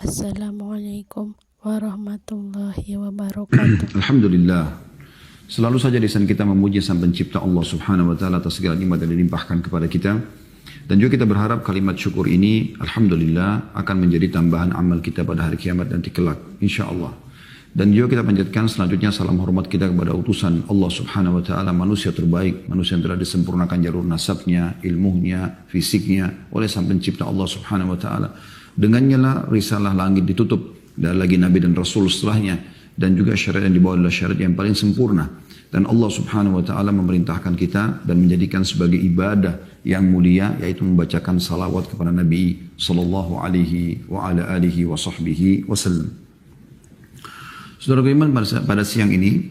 Assalamualaikum warahmatullahi wabarakatuh. Alhamdulillah. Selalu saja lisan kita memuji Sang Pencipta Allah Subhanahu wa taala atas segala nikmat yang dilimpahkan kepada kita. Dan juga kita berharap kalimat syukur ini alhamdulillah akan menjadi tambahan amal kita pada hari kiamat nanti kelak insyaallah. Dan juga kita panjatkan selanjutnya salam hormat kita kepada utusan Allah Subhanahu wa taala, manusia terbaik, manusia yang telah disempurnakan jalur nasabnya, ilmunya, fisiknya oleh Sang Pencipta Allah Subhanahu wa taala. Dengannya lah risalah langit ditutup, dan lagi Nabi dan Rasul setelahnya, dan juga syariat yang dibawa adalah syariat yang paling sempurna. Dan Allah Subhanahu wa taala memerintahkan kita dan menjadikan sebagai ibadah yang mulia, yaitu membacakan salawat kepada Nabi sallallahu alaihi wa ala alihi wa sahbihi wasallam. Saudara beriman, pada siang ini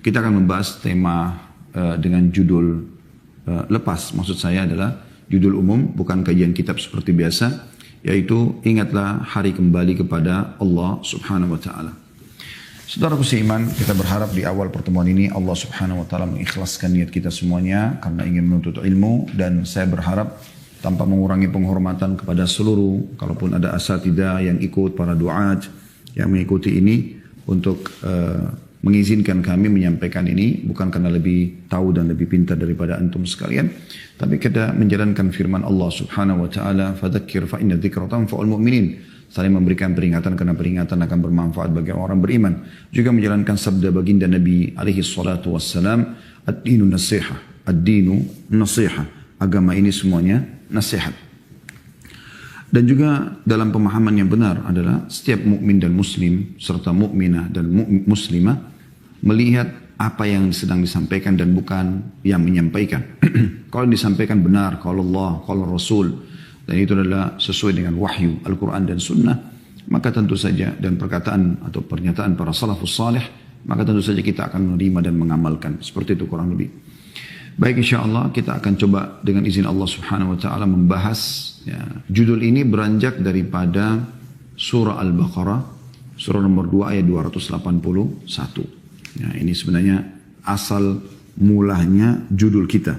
kita akan membahas tema dengan judul lepas. Maksud saya adalah judul umum, bukan kajian kitab seperti biasa, yaitu ingatlah hari kembali kepada Allah Subhanahu wa taala. Saudaraku seiman, kita berharap di awal pertemuan ini Allah Subhanahu wa taala mengikhlaskan niat kita semuanya karena ingin menuntut ilmu, dan saya berharap tanpa mengurangi penghormatan kepada seluruh, kalaupun ada asatidzah yang ikut, para duat yang mengikuti ini, untuk mengizinkan kami menyampaikan ini bukan karena lebih tahu dan lebih pintar daripada antum sekalian, tapi kita menjalankan firman Allah Subhanahu wa taala, fadzakir fa inna dzikra tanfa'ul mu'minin, saling memberikan peringatan karena peringatan akan bermanfaat bagi orang beriman. Juga menjalankan sabda baginda Nabi alaihi salatu wassalam, ad-dinu nasiha, ad-dinu nasiha, agama ini semuanya nasihat. Dan juga dalam pemahaman yang benar adalah setiap mukmin dan muslim serta mukminah dan muslimah melihat apa yang sedang disampaikan dan bukan yang menyampaikan. Kalau disampaikan benar, kalau Allah, kalau Rasul, dan itu adalah sesuai dengan wahyu Al-Quran dan Sunnah, maka tentu saja, dan perkataan atau pernyataan para salafus salih, maka tentu saja kita akan menerima dan mengamalkan. Seperti itu kurang lebih. Baik, insyaAllah kita akan coba dengan izin Allah Subhanahu wa ta'ala membahas judul ini beranjak daripada surah Al-Baqarah, surah nomor 2 ayat 281. Ini sebenarnya asal mulanya judul kita.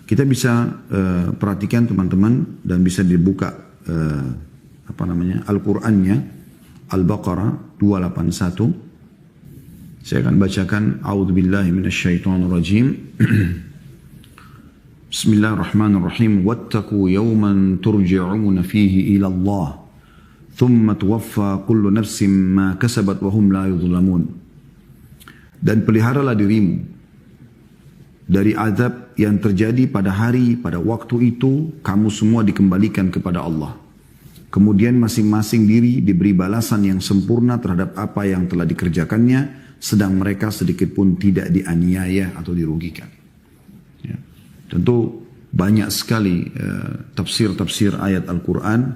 Kita bisa perhatikan teman-teman, dan bisa dibuka Al-Qur'annya, Al-Baqarah 281. Saya akan bacakan, a'udzubillahi minasyaitonirrajim. Bismillahirrahmanirrahim. Wattaqu yawman turja'una fihi ila Allah, thumma tuwaffa kullu nafsin ma kasabat wa hum la yuzlamun. Dan peliharalah dirimu dari azab yang terjadi pada waktu itu kamu semua dikembalikan kepada Allah. Kemudian masing-masing diri diberi balasan yang sempurna terhadap apa yang telah dikerjakannya, sedang mereka sedikit pun tidak dianiaya atau dirugikan. Ya. Tentu banyak sekali tafsir-tafsir ayat Al-Quran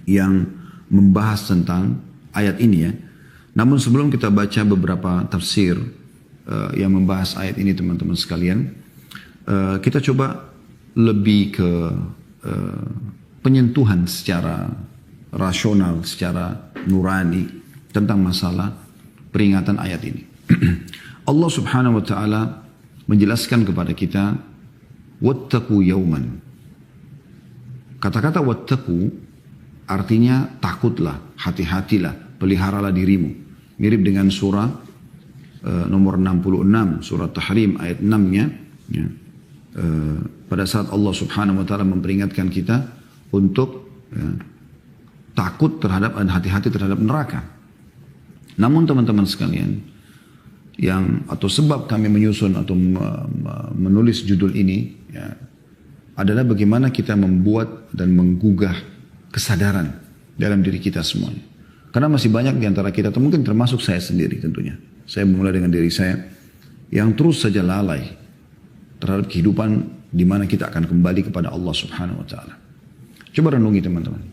yang membahas tentang ayat ini ya. Namun sebelum kita baca beberapa tafsir yang membahas ayat ini teman-teman sekalian, kita coba lebih ke penyentuhan secara rasional, secara nurani tentang masalah peringatan ayat ini. Allah Subhanahu wa taala menjelaskan kepada kita, wattaqu yauman. Kata-kata wattaqu artinya takutlah, hati-hatilah, peliharalah dirimu. Mirip dengan surah nomor 66, surah Tahrim ayat 6-nya. Ya. Pada saat Allah Subhanahu wa taala memperingatkan kita untuk takut terhadap dan hati-hati terhadap neraka. Namun teman-teman sekalian, atau sebab kami menyusun atau menulis judul ini adalah bagaimana kita membuat dan menggugah kesadaran dalam diri kita semuanya. Karena masih banyak di antara kita, atau mungkin termasuk saya sendiri tentunya. Saya mulai dengan diri saya yang terus saja lalai terhadap kehidupan di mana kita akan kembali kepada Allah Subhanahu wa taala. Coba renungi teman-teman.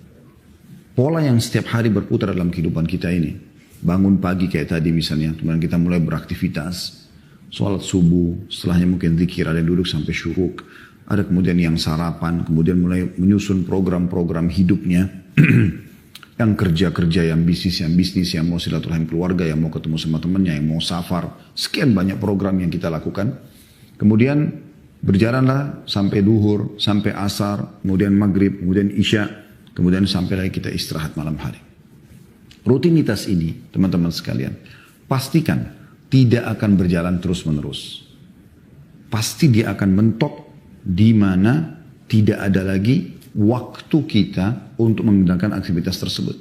Pola yang setiap hari berputar dalam kehidupan kita ini. Bangun pagi kayak tadi misalnya, kemudian kita mulai beraktivitas, sholat subuh, setelahnya mungkin zikir, ada yang duduk sampai syuruk, ada kemudian yang sarapan, kemudian mulai menyusun program-program hidupnya, yang kerja-kerja, yang bisnis, yang mau silaturahim keluarga, yang mau ketemu sama temannya, yang mau safar, sekian banyak program yang kita lakukan. Kemudian berjalanlah sampai duhur, sampai asar, kemudian maghrib, kemudian isya, Kemudian sampai lagi kita istirahat malam hari. Rutinitas ini, teman-teman sekalian, pastikan tidak akan berjalan terus-menerus. Pasti dia akan mentok di mana tidak ada lagi waktu kita untuk menggunakan aktivitas tersebut.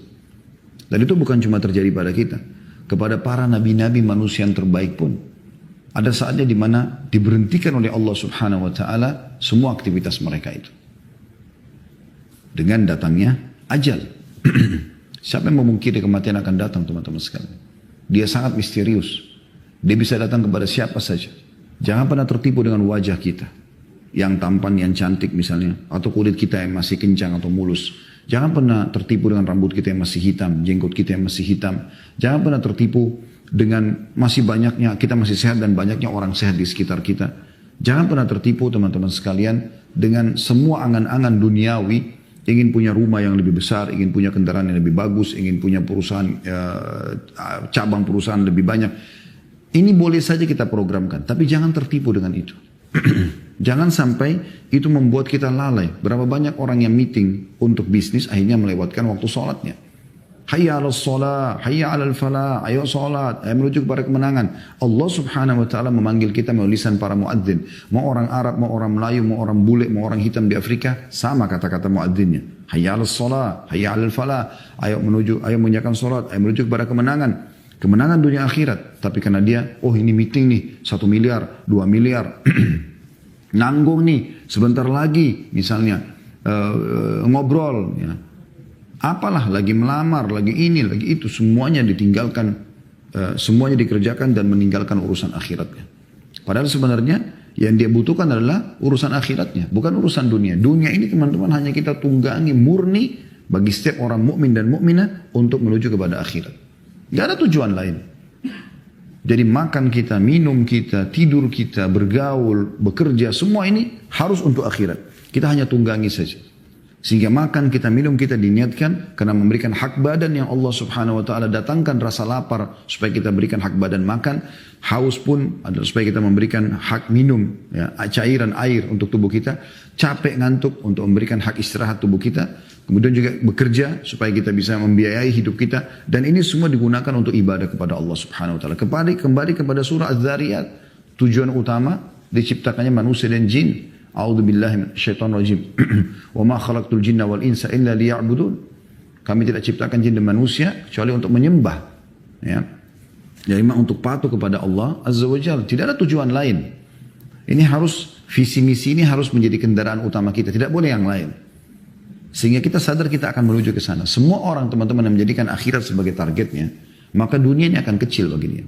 Dan itu bukan cuma terjadi pada kita. Kepada para nabi-nabi manusia yang terbaik pun. Ada saatnya di mana diberhentikan oleh Allah Subhanahu wa Ta'ala semua aktivitas mereka itu. Dengan datangnya ajal. Siapa yang memungkiri kematian akan datang, teman-teman sekalian? Dia sangat misterius. Dia bisa datang kepada siapa saja. Jangan pernah tertipu dengan wajah kita. Yang tampan, yang cantik misalnya. Atau kulit kita yang masih kencang atau mulus. Jangan pernah tertipu dengan rambut kita yang masih hitam. Jenggot kita yang masih hitam. Jangan pernah tertipu dengan masih banyaknya, kita masih sehat dan banyaknya orang sehat di sekitar kita. Jangan pernah tertipu, teman-teman sekalian, dengan semua angan-angan duniawi. Ingin punya rumah yang lebih besar, ingin punya kendaraan yang lebih bagus, ingin punya perusahaan, cabang perusahaan lebih banyak. Ini boleh saja kita programkan, tapi jangan tertipu dengan itu. Jangan sampai itu membuat kita lalai. Berapa banyak orang yang meeting untuk bisnis akhirnya melewatkan waktu sholatnya. Hayya 'alas shalah, hayya 'alal falah, ayo sholat, ayo menuju kepada kemenangan. Allah Subhanahu wa Ta'ala memanggil kita melalui lisan para muadzin. Mau orang Arab, mau orang Melayu, mau orang bule, mau orang hitam di Afrika, sama kata-kata muadzinnya. Hayya 'alas shalah, hayya 'alal falah, ayo mengerjakan sholat, ayo menuju kepada kemenangan. Kemenangan dunia akhirat. Tapi karena dia, oh ini meeting nih, 1 miliar, 2 miliar. Nanggung nih, sebentar lagi misalnya ngobrol ya. Apalah lagi melamar, lagi ini, lagi itu, semuanya ditinggalkan, semuanya dikerjakan dan meninggalkan urusan akhiratnya. Padahal sebenarnya yang dia butuhkan adalah urusan akhiratnya, bukan urusan dunia. Dunia ini teman-teman hanya kita tunggangi murni bagi setiap orang mukmin dan mukminah untuk menuju kepada akhirat. Gak ada tujuan lain. Jadi makan kita, minum kita, tidur kita, bergaul, bekerja, semua ini harus untuk akhirat. Kita hanya tunggangi saja. Sehingga makan kita, minum kita diniatkan karena memberikan hak badan yang Allah Subhanahu wa Ta'ala datangkan rasa lapar supaya kita berikan hak badan makan. Haus pun adalah supaya kita memberikan hak minum, ya, cairan air untuk tubuh kita. Capek ngantuk untuk memberikan hak istirahat tubuh kita. Kemudian juga bekerja supaya kita bisa membiayai hidup kita. Dan ini semua digunakan untuk ibadah kepada Allah Subhanahu wa Ta'ala. Kembali kepada surah Az-Zariyat. Tujuan utama diciptakannya manusia dan jin. A'udzu billahi minasyaitonir rajim. Wa ma khalaqtul jinna wal insa illa liya'budun. Kami tidak ciptakan jin dan manusia kecuali untuk menyembah. Ya. Jadi untuk patuh kepada Allah Azza wa Jalla. Tidak ada tujuan lain. Ini harus, visi misi ini harus menjadi kendaraan utama kita. Tidak boleh yang lain. Sehingga kita sadar kita akan menuju ke sana. Semua orang teman-teman yang menjadikan akhirat sebagai targetnya, maka dunia ini akan kecil bagi dia.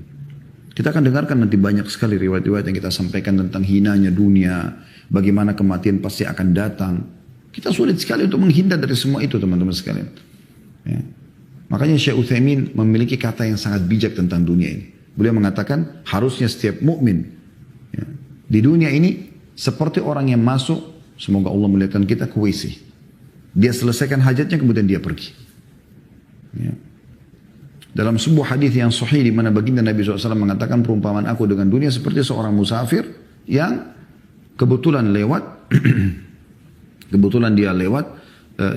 Kita akan dengarkan nanti banyak sekali riwayat-riwayat yang kita sampaikan tentang hinanya dunia, bagaimana kematian pasti akan datang. Kita sulit sekali untuk menghindar dari semua itu, teman-teman sekalian. Ya. Makanya Syekh Utsaimin memiliki kata yang sangat bijak tentang dunia ini. Beliau mengatakan harusnya setiap mukmin ya, di dunia ini seperti orang yang masuk, semoga Allah melihatkan kita, ke WC. Dia selesaikan hajatnya kemudian dia pergi. Ya. Dalam sebuah hadis yang sahih di mana baginda Nabi SAW mengatakan perumpamaan aku dengan dunia seperti seorang musafir yang kebetulan lewat, kebetulan dia lewat,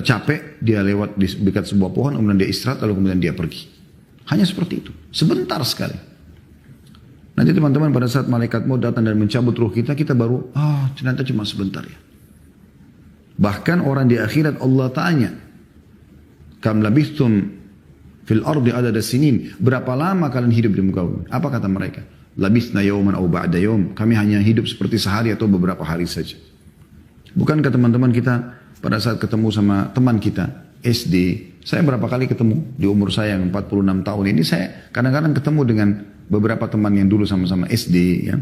capek, dia lewat di dekat sebuah pohon, kemudian dia istirahat, lalu kemudian dia pergi. Hanya seperti itu, sebentar sekali. Nanti teman-teman pada saat malaikat mau datang dan mencabut ruh kita, kita baru, ternyata cuma sebentar ya. Bahkan orang di akhirat Allah tanya, kam labithtum fil ardi adada sinin, berapa lama kalian hidup di muka bumi? Apa kata mereka? Labithna yawman aw ba'da yawm, kami hanya hidup seperti sehari atau beberapa hari saja. Bukankah teman-teman kita pada saat ketemu sama teman kita SD, saya berapa kali ketemu di umur saya yang 46 tahun ini, saya kadang-kadang ketemu dengan beberapa teman yang dulu sama-sama SD ya,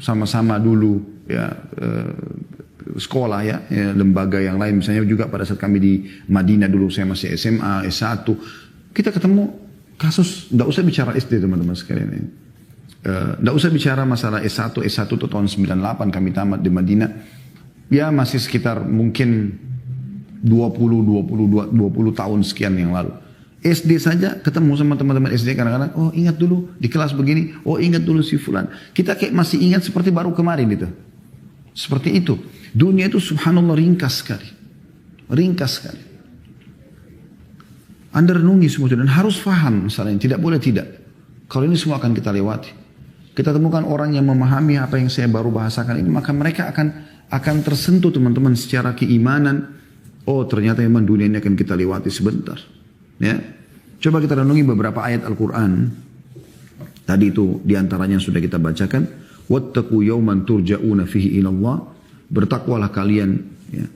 sama-sama dulu ya, sekolah ya, lembaga yang lain, misalnya juga pada saat kami di Madinah dulu, saya masih SMA, S1, kita ketemu kasus, tidak usah bicara SD teman-teman sekalian, tidak usah bicara masalah S1 itu tahun 98 kami tamat di Madinah, ya masih sekitar mungkin 20 tahun sekian yang lalu. SD saja ketemu sama teman-teman SD kadang-kadang, oh ingat dulu di kelas begini, oh ingat dulu si fulan, kita kayak masih ingat seperti baru kemarin itu. Seperti itu. Dunia itu subhanallah ringkas sekali. Ringkas sekali. Anda renungi semua itu dan harus paham misalnya, tidak boleh tidak. Kalau ini semua akan kita lewati. Kita temukan orang yang memahami apa yang saya baru bahasakan ini, maka mereka akan tersentuh teman-teman secara keimanan. Oh ternyata memang dunia ini akan kita lewati sebentar. Ya, coba kita renungi beberapa ayat Al-Quran. Tadi itu diantaranya sudah kita bacakan. Wattaqu yawman turja'una fihi ilallah. Bertakwalah kalian, ya,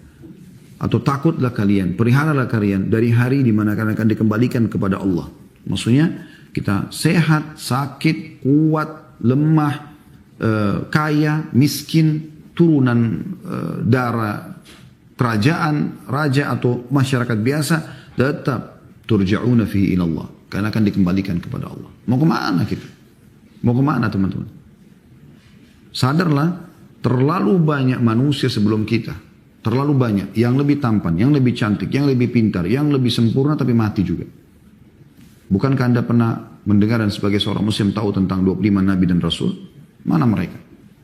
atau takutlah kalian, peliharalah kalian dari hari di mana kalian akan dikembalikan kepada Allah. Maksudnya kita sehat, sakit, kuat, lemah, kaya, miskin, turunan darah kerajaan, raja atau masyarakat biasa, tetap turja'una fihi ilallah. Karena akan dikembalikan kepada Allah. Mau kemana kita? Mau kemana teman-teman? Sadarlah, terlalu banyak manusia sebelum kita. Terlalu banyak. Yang lebih tampan, yang lebih cantik, yang lebih pintar, yang lebih sempurna tapi mati juga. Bukankah Anda pernah mendengar dan sebagai seorang muslim tahu tentang 25 nabi dan rasul? Mana mereka?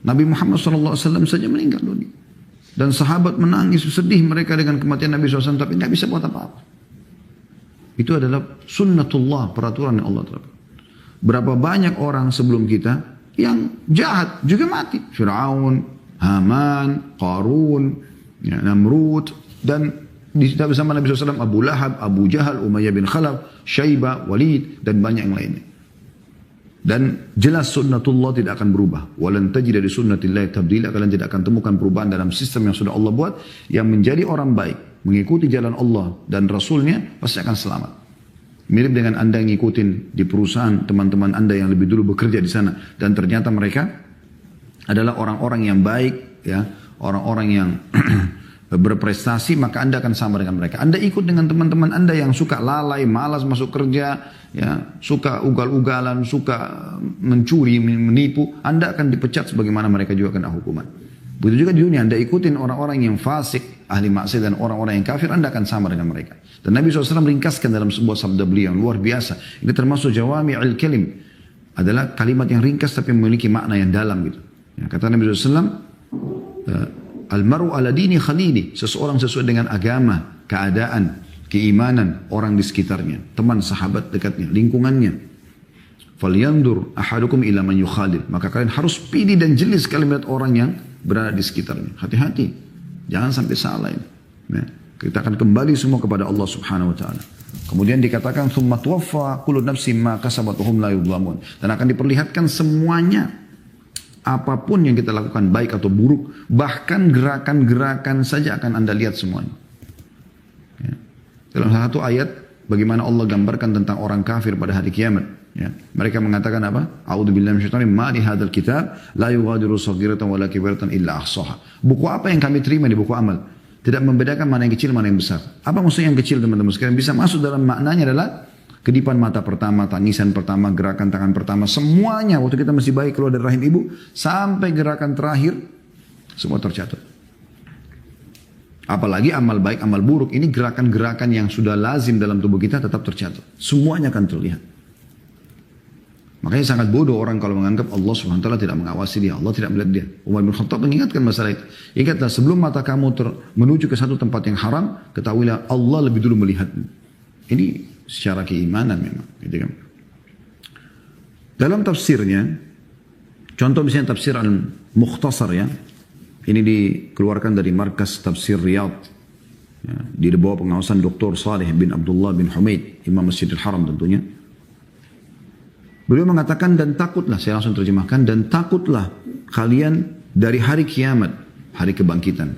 Nabi Muhammad SAW saja meninggal dunia. Dan sahabat menangis sedih mereka dengan kematian Nabi SAW tapi nggak bisa buat apa-apa. Itu adalah sunnatullah, peraturan yang Allah terapkan. Berapa banyak orang sebelum kita yang jahat juga mati. Fir'aun, Haman, Qarun, ya, Namrud, dan di bersama Nabi SAW Abu Lahab, Abu Jahal, Umayyah bin Khalaf, Syaibah, Walid, dan banyak yang lainnya. Dan jelas sunnatullah tidak akan berubah. Walan tajida li sunnatillahi tabdila. Kalian tidak akan temukan perubahan dalam sistem yang sudah Allah buat. Yang menjadi orang baik, mengikuti jalan Allah dan Rasulnya, pasti akan selamat. Mirip dengan Anda yang ngikutin di perusahaan teman-teman Anda yang lebih dulu bekerja di sana. Dan ternyata mereka adalah orang-orang yang baik, ya, orang-orang yang berprestasi, maka Anda akan sama dengan mereka. Anda ikut dengan teman-teman Anda yang suka lalai, malas masuk kerja, ya, suka ugal-ugalan, suka mencuri, menipu, Anda akan dipecat sebagaimana mereka juga kena hukuman. Begitu juga di dunia, Anda ikutin orang-orang yang fasik, ahli maksiat dan orang-orang yang kafir, Anda akan sama dengan mereka. Dan Nabi SAW ringkaskan dalam sebuah sabda beliau yang luar biasa. Ini termasuk jawami'il kalim. Adalah kalimat yang ringkas tapi memiliki makna yang dalam gitu. Ya, kata Nabi SAW, Al-maru ala dini khalili. Seseorang sesuai dengan agama, keadaan, keimanan orang di sekitarnya. Teman, sahabat dekatnya, lingkungannya. Falyandur ahadukum ila man yukhalil. Maka kalian harus pilih dan jeli sekali melihat orang yang berada di sekitarnya. Hati-hati. Jangan sampai salah ini. Ya. Kita akan kembali semua kepada Allah Subhanahu wa taala. Kemudian dikatakan tsumma tuwaffa kullu nafsin ma kasabat wa hum la yudhlamun. Dan akan diperlihatkan semuanya, apapun yang kita lakukan baik atau buruk, bahkan gerakan-gerakan saja akan Anda lihat semuanya. Ya. Dalam satu ayat bagaimana Allah gambarkan tentang orang kafir pada hari kiamat. Ya. Mereka mengatakan apa? A'udzubillahi minasyaitonir rajim. Ma li hadzal kitab la yughadiru shaghiratan wala kabiratan illa ahsaha. Buku apa yang kami terima di buku amal? Tidak membedakan mana yang kecil, mana yang besar. Apa maksudnya yang kecil teman-teman sekalian? Bisa masuk dalam maknanya adalah kedipan mata pertama, tangisan pertama, gerakan tangan pertama. Semuanya waktu kita masih bayi keluar dari rahim ibu. Sampai gerakan terakhir. Semua tercatat. Apalagi amal baik, amal buruk. Ini gerakan-gerakan yang sudah lazim dalam tubuh kita tetap tercatat. Semuanya akan terlihat. Makanya sangat bodoh orang kalau menganggap Allah SWT tidak mengawasi dia. Allah tidak melihat dia. Umar bin Khattab mengingatkan masalah itu. Ingatlah sebelum mata kamu menuju ke satu tempat yang haram, ketahuilah Allah lebih dulu melihatmu. Ini secara keimanan memang. Gitu kan. Dalam tafsirnya, contoh misalnya tafsir Al-Mukhtasar ya. Ini dikeluarkan dari markas tafsir Riyadh. Ya, di bawah pengawasan Dr. Salih bin Abdullah bin Humaid, Imam Masjidil Haram tentunya. Beliau mengatakan dan takutlah, saya langsung terjemahkan, dan takutlah kalian dari hari kiamat, hari kebangkitan.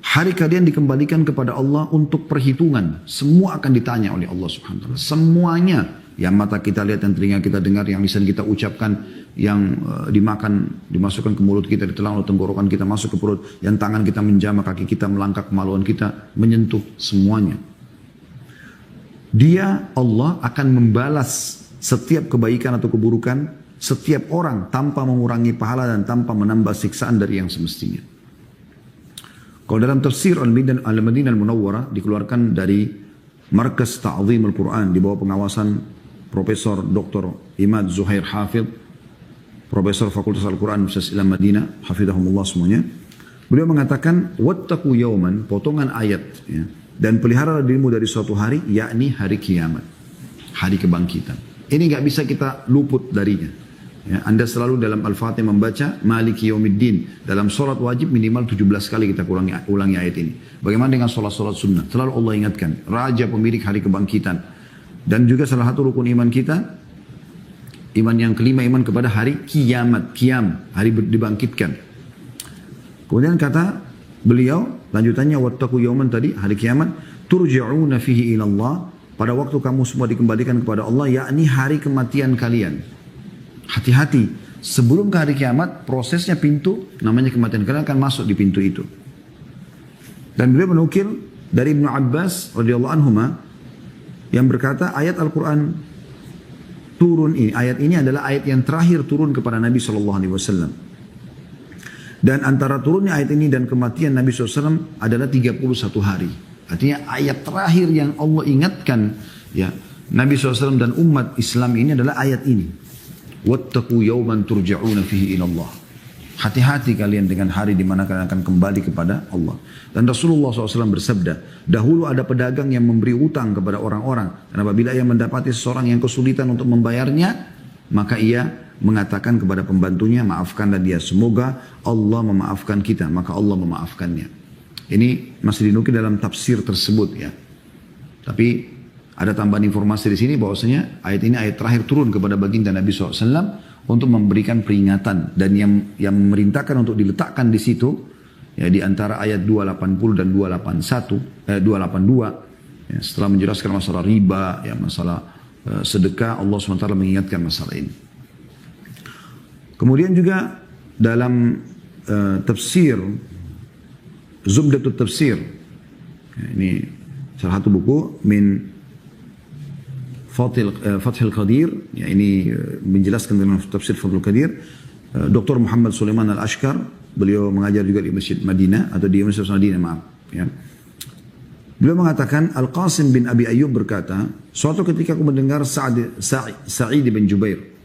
Hari kalian dikembalikan kepada Allah untuk perhitungan. Semua akan ditanya oleh Allah Subhanahu wa taala. Semuanya yang mata kita lihat, yang telinga kita dengar, yang lisan kita ucapkan, yang dimakan, dimasukkan ke mulut kita, ditelan oleh tenggorokan kita masuk ke perut, yang tangan kita menjamah, kaki kita melangkah, kemaluan kita menyentuh, semuanya. Dia Allah akan membalas setiap kebaikan atau keburukan setiap orang tanpa mengurangi pahala dan tanpa menambah siksaan dari yang semestinya. Kalau dalam tafsir Al-Madinah Al-Munawwarah dikeluarkan dari Markas Ta'zim Al-Quran di bawah pengawasan Profesor Dr. Imad Zuhair Hafidh, Profesor Fakultas Al-Quran Universitas Islam Madinah, hafidhahumullah semuanya. Beliau mengatakan, wattaqu yawman, potongan ayat, ya, dan pelihara dirimu dari suatu hari, yakni hari kiamat, hari kebangkitan. Ini nggak bisa kita luput darinya. Ya, Anda selalu dalam Al-Fatihah membaca Maliki Yaumiddin. Dalam sholat wajib minimal 17 kali kita ulangi ayat ini. Bagaimana dengan sholat-sholat sunnah? Selalu Allah ingatkan, Raja pemilik hari kebangkitan. Dan juga salah satu rukun iman kita, iman yang kelima, iman kepada hari kiamat, hari dibangkitkan. Kemudian kata beliau, lanjutannya wattaqu yawman tadi, hari kiamat, turja'una fihi ilallah, pada waktu kamu semua dikembalikan kepada Allah, yakni hari kematian kalian. Hati-hati, sebelum ke hari kiamat, prosesnya pintu, namanya kematian kalian akan masuk di pintu itu. Dan beliau menukil dari Ibnu Abbas radhiyallahu anhuma yang berkata, ayat Al-Quran turun ini, ayat ini adalah ayat yang terakhir turun kepada Nabi SAW. Dan antara turunnya ayat ini dan kematian Nabi SAW adalah 31 hari. Artinya ayat terakhir yang Allah ingatkan, ya, Nabi SAW dan umat Islam ini adalah ayat ini. Wattaqu yawman turja'una fihi ilallah. Hati-hati kalian dengan hari di mana kalian akan kembali kepada Allah. Dan Rasulullah SAW bersabda, dahulu ada pedagang yang memberi utang kepada orang-orang. Dan apabila ia mendapati seseorang yang kesulitan untuk membayarnya, maka ia mengatakan kepada pembantunya, maafkanlah dia, semoga Allah memaafkan kita, maka Allah memaafkannya. Ini masih dinukil dalam tafsir tersebut, ya. Tapi ada tambahan informasi di sini bahwasanya ayat ini ayat terakhir turun kepada baginda Nabi SAW untuk memberikan peringatan, dan yang memerintahkan untuk diletakkan di situ, ya, di antara ayat 280 dan 282, ya, setelah menjelaskan masalah riba, ya, masalah sedekah, Allah SWT mengingatkan masalah ini. Kemudian juga dalam tafsir Zubdatut Tafsir, ini salah satu buku min Fathil Qadir, ya, ini menjelaskan tentang tafsir Fathil Qadir. Dr. Muhammad Sulaiman Al-Ashkar, beliau mengajar juga di Masjid Madinah atau di Masjid Madinah, maaf, ya. Beliau mengatakan, Al-Qasim bin Abi Ayyub berkata, suatu ketika aku mendengar Sa'id bin Jubair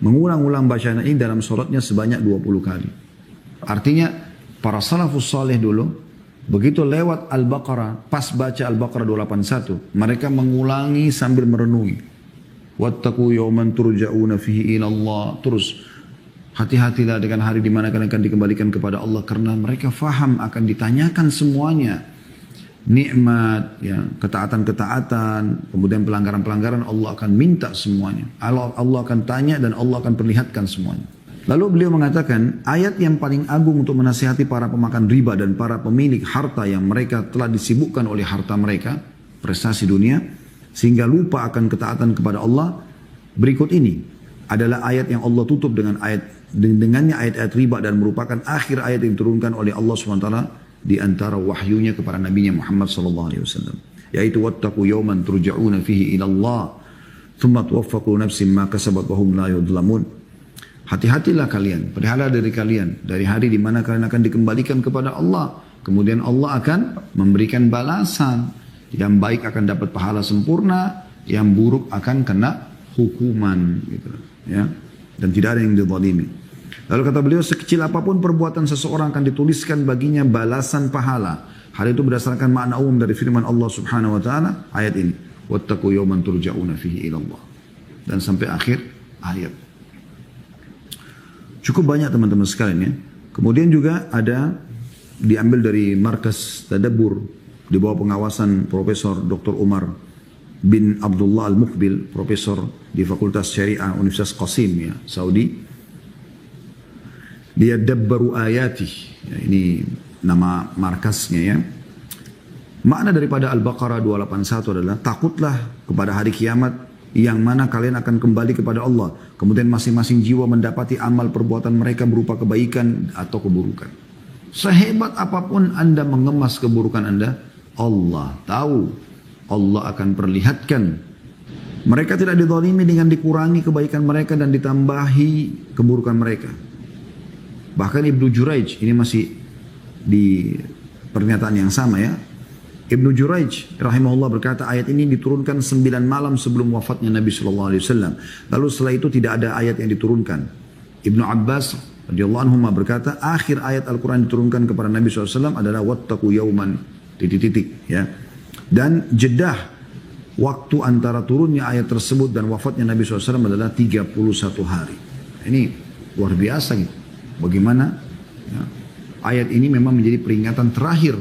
mengulang-ulang bacaan ini dalam sholatnya sebanyak 20 kali. Artinya para salafus saleh dulu, begitu lewat Al-Baqarah, pas baca Al-Baqarah 281, mereka mengulangi sambil merenungi. Wattaqu yawman turja'una fihi ilallah. Terus, hati-hatilah dengan hari di mana kalian akan dikembalikan kepada Allah, karena mereka faham akan ditanyakan semuanya. Nikmat, ya, ketaatan-ketaatan, kemudian pelanggaran-pelanggaran, Allah akan minta semuanya. Allah akan tanya dan Allah akan perlihatkan semuanya. Lalu beliau mengatakan, ayat yang paling agung untuk menasihati para pemakan riba dan para pemilik harta yang mereka telah disibukkan oleh harta mereka, prestasi dunia, sehingga lupa akan ketaatan kepada Allah, berikut ini adalah ayat yang Allah tutup dengannya ayat-ayat riba, dan merupakan akhir ayat yang diturunkan oleh Allah SWT di antara wahyunya kepada Nabi Muhammad SAW, yaitu wattaqu yawman turja'una fihi ilallah thumma tuwaffa kullu nafsin ma kasabat wa hum la yudhlamun. Hati-hatilah kalian, pelihara dari kalian dari hari di mana kalian akan dikembalikan kepada Allah, kemudian Allah akan memberikan balasan, yang baik akan dapat pahala sempurna, yang buruk akan kena hukuman, gitu, ya. Dan tidak ada yang dizalimi. Lalu kata beliau, sekecil apapun perbuatan seseorang akan dituliskan baginya balasan pahala. Hal itu berdasarkan makna umum dari firman Allah Subhanahu wa taala ayat ini, wattaqu yawman turja'una fihi ilallah, dan sampai akhir ayat. Cukup banyak teman-teman sekalian, ya. Kemudian juga ada diambil dari Markas Tadabbur di bawah pengawasan Profesor Dr. Umar bin Abdullah Al-Muqbil, profesor di Fakultas Syariah Universitas Qasim, ya, Saudi. Dia dabbaru ayati, ya, ini nama markasnya, ya. Makna daripada Al-Baqarah 281 adalah, takutlah kepada hari kiamat yang mana kalian akan kembali kepada Allah, kemudian masing-masing jiwa mendapati amal perbuatan mereka berupa kebaikan atau keburukan. Sehebat apapun Anda mengemas keburukan Anda, Allah tahu, Allah akan perlihatkan. Mereka tidak dizalimi dengan dikurangi kebaikan mereka dan ditambahi keburukan mereka. Bahkan Ibnu Juraij, ini masih di pernyataan yang sama, ya. Ibnu Juraij rahimahullah berkata, ayat ini diturunkan 9 malam sebelum wafatnya Nabi SAW. Lalu setelah itu tidak ada ayat yang diturunkan. Ibnu Abbas radhiyallahu anhu berkata, akhir ayat Al-Quran diturunkan kepada Nabi SAW adalah wattaqu yauman titik-titik ya. Dan jedah waktu antara turunnya ayat tersebut dan wafatnya Nabi SAW adalah 31 hari. Ini luar biasa gitu. Bagaimana ya, ayat ini memang menjadi peringatan terakhir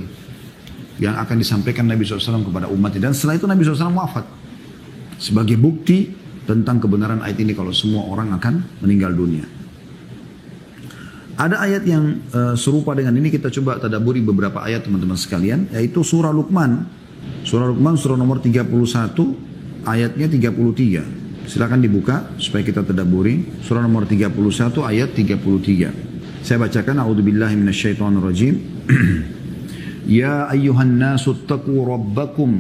yang akan disampaikan Nabi SAW kepada umatnya. Dan setelah itu Nabi SAW wafat. Sebagai bukti tentang kebenaran ayat ini kalau semua orang akan meninggal dunia. Ada ayat yang serupa dengan ini, kita coba tadaburi beberapa ayat teman-teman sekalian, yaitu surah Luqman. Surah Luqman surah nomor 31 ayatnya 33. Silakan dibuka supaya kita tadaburi. Surah nomor 31 ayat 33. Saya bacakan, a'udzubillahi minasyaitonirrajim. Ya ayyuhan nasu attaqu rabbakum.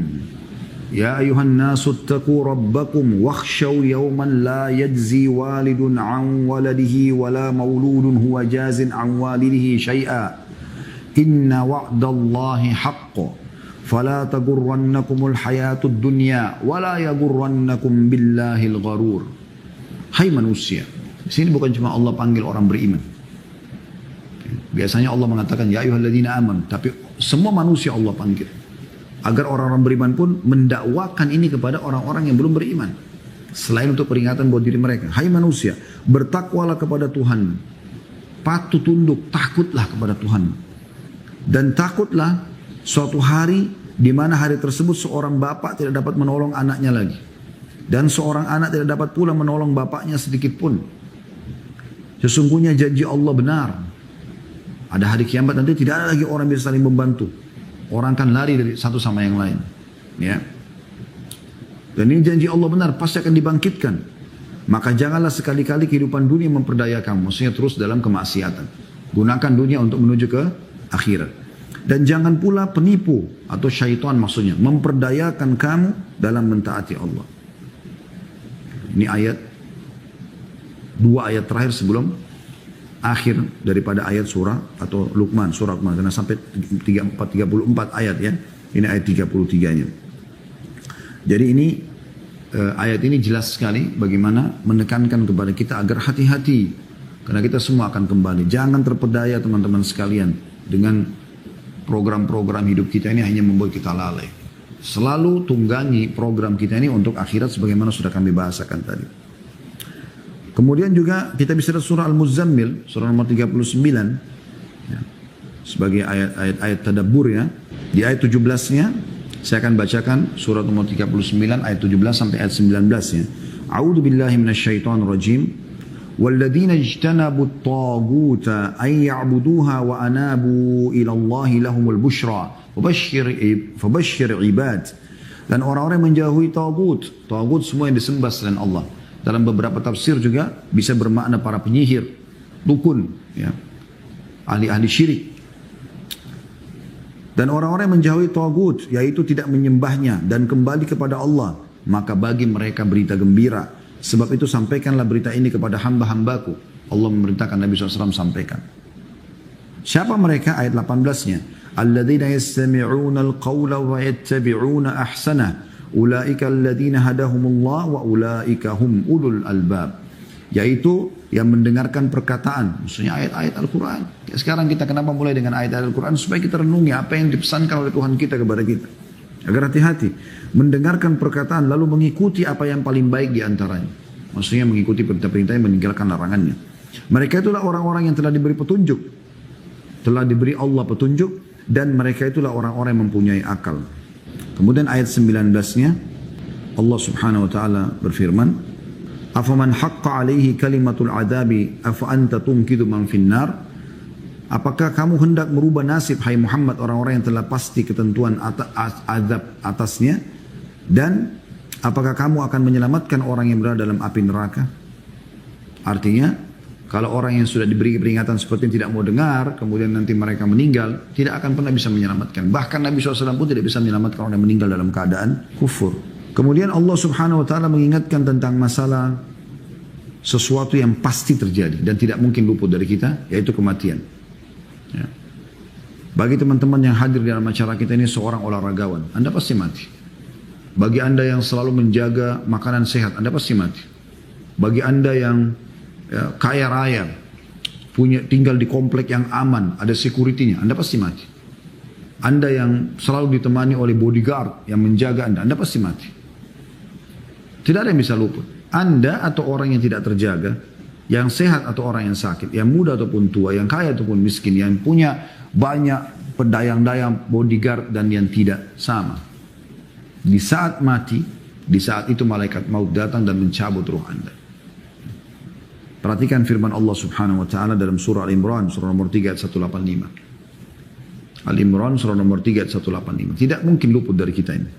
Ya ayyuhan nasu attaqu rabbakum wakhshaw yawman la yajzi walidun an waladihi wala mauludun huwa jazin an walidihi syai'a. Inna wa'dallahi haqqo. Fala tagurrannakumul hayatud dunya wala yagurrannakum billahil gharur. Hai manusia. Di sini bukan cuma Allah panggil orang beriman. Biasanya Allah mengatakan ya ayyuhalladzina amanu, tapi semua manusia Allah panggil. Agar orang-orang beriman pun mendakwakan ini kepada orang-orang yang belum beriman. Selain untuk peringatan buat diri mereka. Hai manusia, bertakwalah kepada Tuhan. Patuh tunduk, takutlah kepada Tuhan. Dan takutlah suatu hari di mana hari tersebut seorang bapak tidak dapat menolong anaknya lagi. Dan seorang anak tidak dapat pula menolong bapaknya sedikit pun. Sesungguhnya janji Allah benar. Ada hari kiamat nanti tidak ada lagi orang bisa saling membantu. Orang akan lari dari satu sama yang lain. Ya. Dan ini janji Allah benar, pasti akan dibangkitkan. Maka janganlah sekali-kali kehidupan dunia memperdaya kamu. Maksudnya terus dalam kemaksiatan. Gunakan dunia untuk menuju ke akhirat. Dan jangan pula penipu atau syaitan maksudnya memperdayakan kamu dalam mentaati Allah. Ini ayat, dua ayat terakhir sebelum akhir daripada ayat surah atau Luqman, surah Luqman, karena sampai 34 ayat ya. Ini ayat 33-nya. Jadi ini ayat ini jelas sekali bagaimana menekankan kepada kita agar hati-hati, karena kita semua akan kembali. Jangan terpedaya teman-teman sekalian dengan program-program hidup kita ini hanya membuat kita lalai. Selalu tunggangi program kita ini untuk akhirat sebagaimana sudah kami bahasakan tadi. Kemudian juga kita bisa lihat surah Al-Muzammil, surah nomor 39, ya, sebagai ayat-ayat tadabbur ya. Di ayat 17-nya, saya akan bacakan surah nomor 39, ayat 17 sampai ayat 19-nya. A'udzu billahi minasyaitonir rajim. Walladzina ijtanabu at-taghuta ay ya'buduha wa anabu ila Allahi lahumul busyra. Fabashshir ibad. Dan orang-orang yang menjauhi tagut. Tagut semua yang disembah selain Allah. Dalam beberapa tafsir juga bisa bermakna para penyihir, dukun, ya, ahli-ahli syirik. Dan orang-orang yang menjauhi tagut, yaitu tidak menyembahnya dan kembali kepada Allah, maka bagi mereka berita gembira. Sebab itu sampaikanlah berita ini kepada hamba-hambaku. Allah memerintahkan Nabi SAW sampaikan. Siapa mereka? Ayat 18-nya. Alladzina yastami'una al-qawla wa yattabi'una ahsanah. Ulaika alladhina hadahumullah wa ulaika hum ulul albab. Yaitu yang mendengarkan perkataan, maksudnya ayat-ayat Al-Quran. Sekarang kita kenapa mulai dengan ayat-ayat Al-Quran? Supaya kita renungi apa yang dipesankan oleh Tuhan kita kepada kita. Agar hati-hati. Mendengarkan perkataan lalu mengikuti apa yang paling baik di antaranya. Maksudnya mengikuti perintah-perintah yang meninggalkan larangannya. Mereka itulah orang-orang yang telah diberi petunjuk. Telah diberi Allah petunjuk. Dan mereka itulah orang-orang yang mempunyai akal. Kemudian ayat 19-nya Allah Subhanahu wa taala berfirman, "Afaman haqqa 'alaihi kalimatul 'adzabi afa anta tunkidu man finnar?" Apakah kamu hendak merubah nasib hai Muhammad orang-orang yang telah pasti ketentuan azab atasnya, dan apakah kamu akan menyelamatkan orang yang berada dalam api neraka? Artinya kalau orang yang sudah diberi peringatan seperti ini tidak mau dengar, kemudian nanti mereka meninggal, tidak akan pernah bisa menyelamatkan. Bahkan Nabi SAW pun tidak bisa menyelamatkan orang yang meninggal dalam keadaan kufur. Kemudian Allah Subhanahu wa taala mengingatkan tentang masalah sesuatu yang pasti terjadi dan tidak mungkin luput dari kita, yaitu kematian. Ya. Bagi teman-teman yang hadir dalam acara kita ini seorang olahragawan, Anda pasti mati. Bagi Anda yang selalu menjaga makanan sehat, Anda pasti mati. Bagi Anda yang kaya raya, tinggal di komplek yang aman, ada security-nya, Anda pasti mati. Anda yang selalu ditemani oleh bodyguard yang menjaga Anda pasti mati. Tidak ada yang bisa luput. Anda atau orang yang tidak terjaga, yang sehat atau orang yang sakit, yang muda ataupun tua, yang kaya ataupun miskin, yang punya banyak pedayang-dayang bodyguard dan yang tidak, sama. Di saat mati, di saat itu malaikat maut datang dan mencabut ruh Anda. Perhatikan firman Allah Subhanahu wa taala dalam surah Al-Imran surah nomor 3 ayat 185. Al-Imran surah nomor 3 ayat 185. Tidak mungkin luput dari kita ini.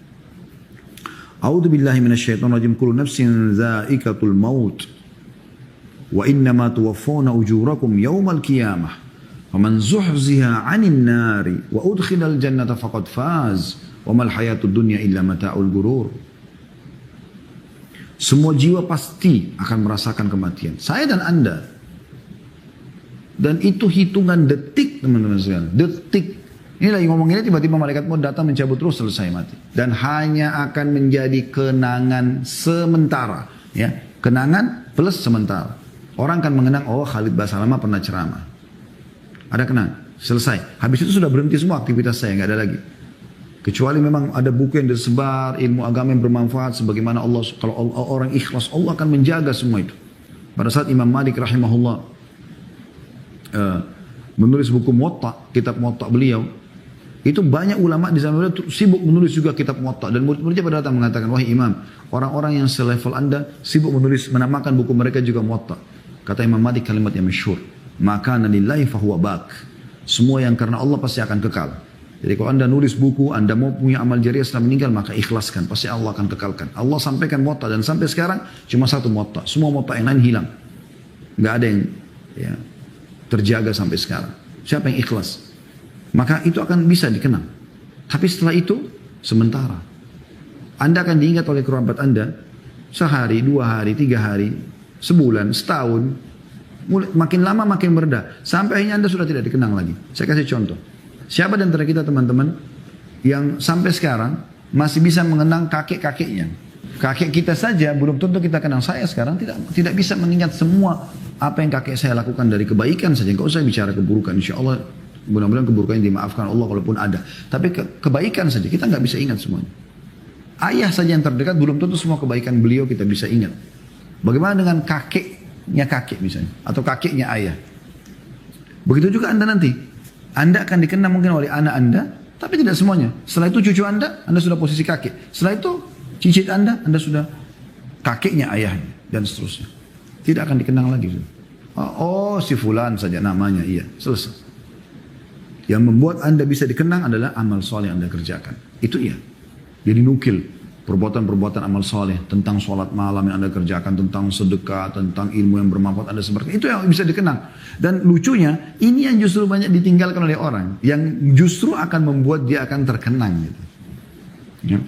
A'udzu billahi minasyaitonir rajim. Kullu nafsin dha'iqatul maut. Wa innama tuwaffawna ujurakum yaumal qiyamah. Faman zuhziha 'anil nari wa udkhilal jannata faqad faz. Wa mal hayatud dunya illa mata'ul ghurur. Semua jiwa pasti akan merasakan kematian. Saya dan Anda. Dan itu hitungan detik, teman-teman sekalian. Detik. Ini lagi ngomong ini, tiba-tiba malaikat maut datang mencabut ruh, selesai mati. Dan hanya akan menjadi kenangan sementara. Ya, kenangan plus sementara. Orang akan mengenang, oh Khalid Basalamah pernah ceramah. Ada kenangan. Selesai. Habis itu sudah berhenti semua aktivitas saya, nggak ada lagi. Kecuali memang ada buku yang tersebar, ilmu agama yang bermanfaat, sebagaimana Allah, kalau orang ikhlas, Allah akan menjaga semua itu. Pada saat Imam Malik rahimahullah menulis buku Muwatta, kitab Muwatta beliau, itu banyak ulama di zaman beliau sibuk menulis juga kitab Muwatta. Dan murid-muridnya pada datang mengatakan, wahai Imam, orang-orang yang selevel Anda sibuk menulis, menamakan buku mereka juga Muwatta. Kata Imam Malik kalimat yang masyhur, maka lillahi fahuwa bak. Semua yang karena Allah pasti akan kekal. Jadi kalau Anda nulis buku, Anda mau punya amal jariah setelah meninggal, maka ikhlaskan. Pasti Allah akan kekalkan. Allah sampaikan Muwatta dan sampai sekarang cuma satu Muwatta. Semua Muwatta yang lain hilang. Nggak ada yang ya, terjaga sampai sekarang. Siapa yang ikhlas? Maka itu akan bisa dikenang. Tapi setelah itu, sementara. Anda akan diingat oleh kerabat Anda sehari, 2 hari, 3 hari, sebulan, setahun. Makin lama makin mereda. Sampai akhirnya Anda sudah tidak dikenang lagi. Saya kasih contoh. Siapa di antara kita teman-teman yang sampai sekarang masih bisa mengenang kakek-kakeknya? Kakek kita saja belum tentu kita kenang. Saya sekarang tidak bisa mengingat semua apa yang kakek saya lakukan dari kebaikan saja. Enggak usah bicara keburukan. Insya Allah mudah-mudahan keburukannya dimaafkan Allah kalaupun ada. Tapi kebaikan saja kita nggak bisa ingat semuanya. Ayah saja yang terdekat belum tentu semua kebaikan beliau kita bisa ingat. Bagaimana dengan kakeknya kakek misalnya atau kakeknya ayah? Begitu juga Anda nanti. Anda akan dikenang mungkin oleh anak Anda, tapi tidak semuanya. Setelah itu cucu Anda sudah posisi kakek. Setelah itu cicit Anda sudah kakeknya ayahnya dan seterusnya. Tidak akan dikenang lagi. Oh si fulan saja namanya, iya selesai. Yang membuat Anda bisa dikenang adalah amal soleh yang Anda kerjakan. Itu iya. Jadi nukil perbuatan-perbuatan amal soleh tentang sholat malam yang Anda kerjakan, tentang sedekah, tentang ilmu yang bermanfaat Anda seperti itu yang bisa dikenang. Dan lucunya ini yang justru banyak ditinggalkan oleh orang, yang justru akan membuat dia akan terkenang gitu. Ya.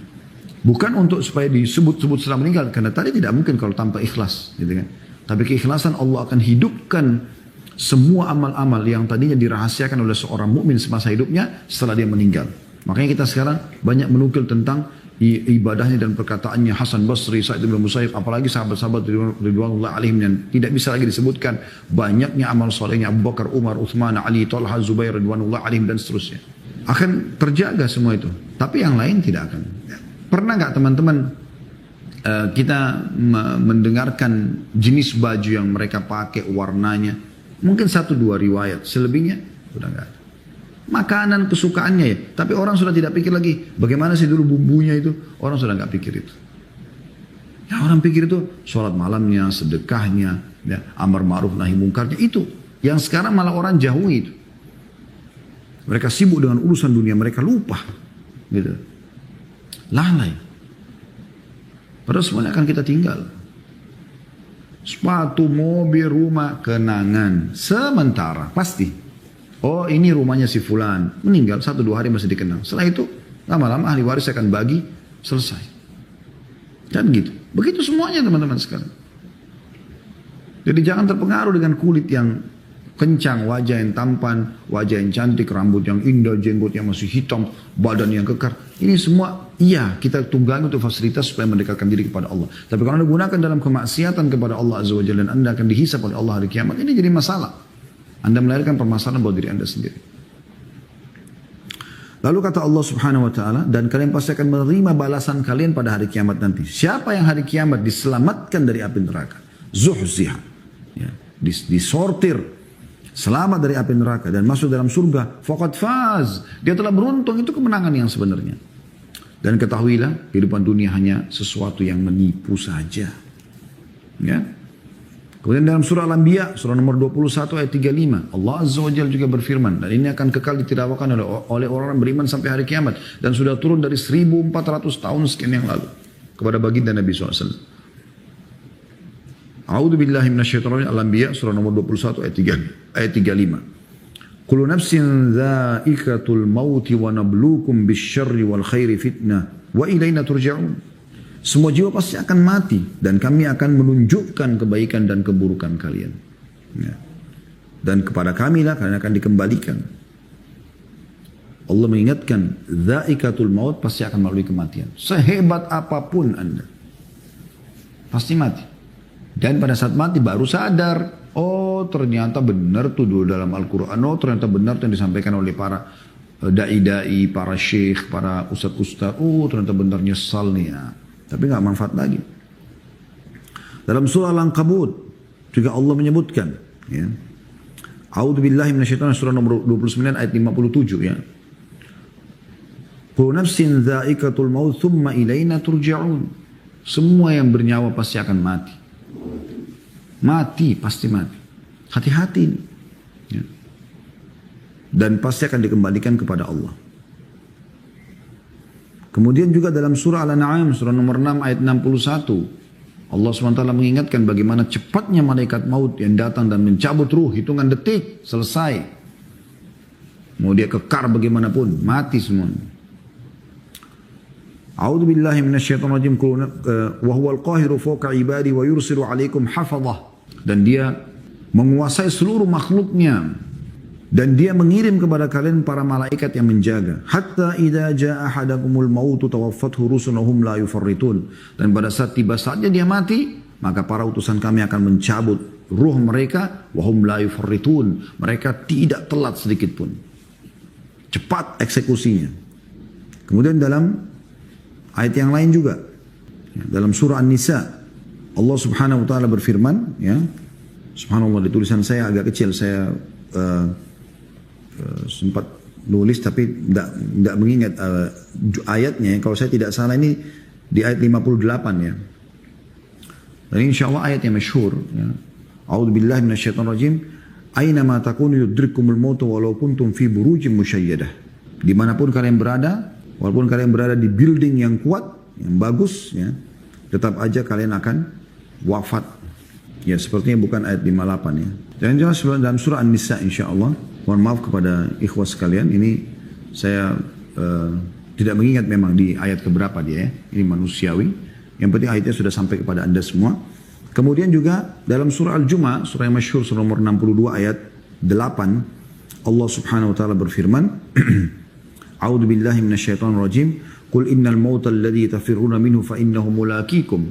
Bukan untuk supaya disebut-sebut setelah meninggal, karena tadi tidak mungkin kalau tanpa ikhlas, gitu kan. Tapi keikhlasan Allah akan hidupkan semua amal-amal yang tadinya dirahasiakan oleh seorang mukmin semasa hidupnya setelah dia meninggal. Makanya kita sekarang banyak menukil tentang ibadahnya dan perkataannya Hasan Basri, Sa'id bin Musayyib, apalagi sahabat-sahabat ridwanullah alaihim yang tidak bisa lagi disebutkan. Banyaknya amal solehnya Abu Bakar, Umar, Uthman, Ali, Talha, Zubair ridwanullah alaihim dan seterusnya. Akan terjaga semua itu. Tapi yang lain tidak akan. Pernah nggak teman-teman kita mendengarkan jenis baju yang mereka pakai, warnanya? Mungkin 1-2 riwayat, selebihnya sudah nggak ada. Makanan kesukaannya ya, tapi orang sudah tidak pikir lagi bagaimana sih dulu bumbunya itu, orang sudah nggak pikir itu. Ya orang pikir itu sholat malamnya, sedekahnya, ya, amar ma'ruf nahi mungkarnya itu, yang sekarang malah orang jauhi itu. Mereka sibuk dengan urusan dunia, mereka lupa, gitu, lalai. Padahal semuanya akan kita tinggal. Sepatu, mobil, rumah, kenangan sementara pasti. Oh ini rumahnya si fulan, meninggal 1-2 hari masih dikenang. Setelah itu lama-lama ahli waris akan bagi, selesai. Dan gitu. Begitu semuanya teman-teman sekalian. Jadi jangan terpengaruh dengan kulit yang kencang, wajah yang tampan, wajah yang cantik, rambut yang indah, jenggot yang masih hitam, badan yang kekar. Ini semua iya kita tunggangi untuk fasilitas supaya mendekatkan diri kepada Allah. Tapi kalau Anda gunakan dalam kemaksiatan kepada Allah Azza wa Jalla dan Anda akan dihisab oleh Allah hari kiamat, ini jadi masalah. Anda melahirkan permasalahan buat diri Anda sendiri. Lalu kata Allah Subhanahu wa taala, dan kalian pasti akan menerima balasan kalian pada hari kiamat nanti. Siapa yang hari kiamat diselamatkan dari api neraka? Zuhziha. Ya, disortir, selamat dari api neraka dan masuk dalam surga. Faqad faz. Dia telah beruntung, itu kemenangan yang sebenarnya. Dan ketahuilah, kehidupan dunia hanya sesuatu yang menipu saja. Ya. Kemudian dalam surah Al-Anbiya, surah nomor 21 ayat 35, Allah Azza wa Jalla juga berfirman, dan ini akan kekal ditidakkan oleh orang beriman sampai hari kiamat, dan sudah turun dari 1400 tahun sekian yang lalu kepada baginda Nabi SAW. A'udzu billahi minasyaitonir rajim. Al-Anbiya surah nomor 21 ayat 35. Kullu nafsin dha'iqatul mauti wa nabluukum bisyarri wal khairi fitnah wa ilaina turja'un. Semua jiwa pasti akan mati dan kami akan menunjukkan kebaikan dan keburukan kalian. Ya. Dan kepada kamilah kalian akan dikembalikan. Allah mengingatkan, dha'iqatul maut, pasti akan melalui kematian. Sehebat apapun Anda, pasti mati. Dan pada saat mati baru sadar, oh ternyata benar tuh dulu dalam Al-Quran, oh ternyata benar yang disampaikan oleh para da'i-da'i, para syekh, para ustaz-ustaz, oh ternyata benar, nyesal nih ya. Tapi nggak manfaat lagi. Dalam surah Al-Ankabut juga Allah menyebutkan, ya. A'udzubillahi minasyaitonir surah nomor 29 ayat 57 ya. Kullu nafsin dha'iqatul maut tsumma ilaina turja'un. Semua yang bernyawa pasti akan mati. Mati, pasti mati. Hati-hati. Ya. Dan pasti akan dikembalikan kepada Allah. Kemudian juga dalam surah Al-An'am, surah nomor 6 ayat 61. Allah SWT mengingatkan bagaimana cepatnya malaikat maut yang datang dan mencabut ruh, hitungan detik, selesai. Mau dia kekar bagaimanapun, mati semuanya. A'udzu billahi minasyaitonir rajim. Wa huwal qahiru fawqa ibadi wa yursilu 'alaikum hafadhah. Dan dia menguasai seluruh makhluknya. Dan dia mengirim kepada kalian para malaikat yang menjaga. Hatta idza jaa ahadakumul mautu tawaffathu rusulun la yufarritun. Dan pada saat tiba saatnya dia mati, maka para utusan kami akan mencabut ruh mereka wa hum la yufarritun. Mereka tidak telat sedikit pun. Cepat eksekusinya. Kemudian dalam ayat yang lain juga, dalam surah An-Nisa, Allah Subhanahu wa taala berfirman, ya. Subhanallah, di tulisan saya agak kecil, saya sempat nulis tapi tidak mengingat ayatnya. Kalau saya tidak salah ini di ayat 58 ya. Dan insyaallah ayat yang masyhur ya. A'udzubillahi minasyaitonir rajim. Aina ma takunu yudrikumul maut walau kuntum fi burujin musyayyadah. Dimanapun kalian berada, walaupun kalian berada di building yang kuat, yang bagus ya, tetap aja kalian akan wafat. Ya, sepertinya bukan ayat 58 ya. Dan jelas dalam surah An-Nisa insyaallah. Mohon maaf kepada ikhwas sekalian, ini saya tidak mengingat memang di ayat keberapa dia ya. Ini manusiawi. Yang penting ayatnya sudah sampai kepada Anda semua. Kemudian juga dalam surah Al-Jumu'ah, surah yang masyhur, surah nomor 62 ayat 8, Allah Subhanahu wa taala berfirman, A'udzu billahi minasyaitonir rajim. Qul innal mauta alladzi tafirruna minhu fa innahu mulaqikum.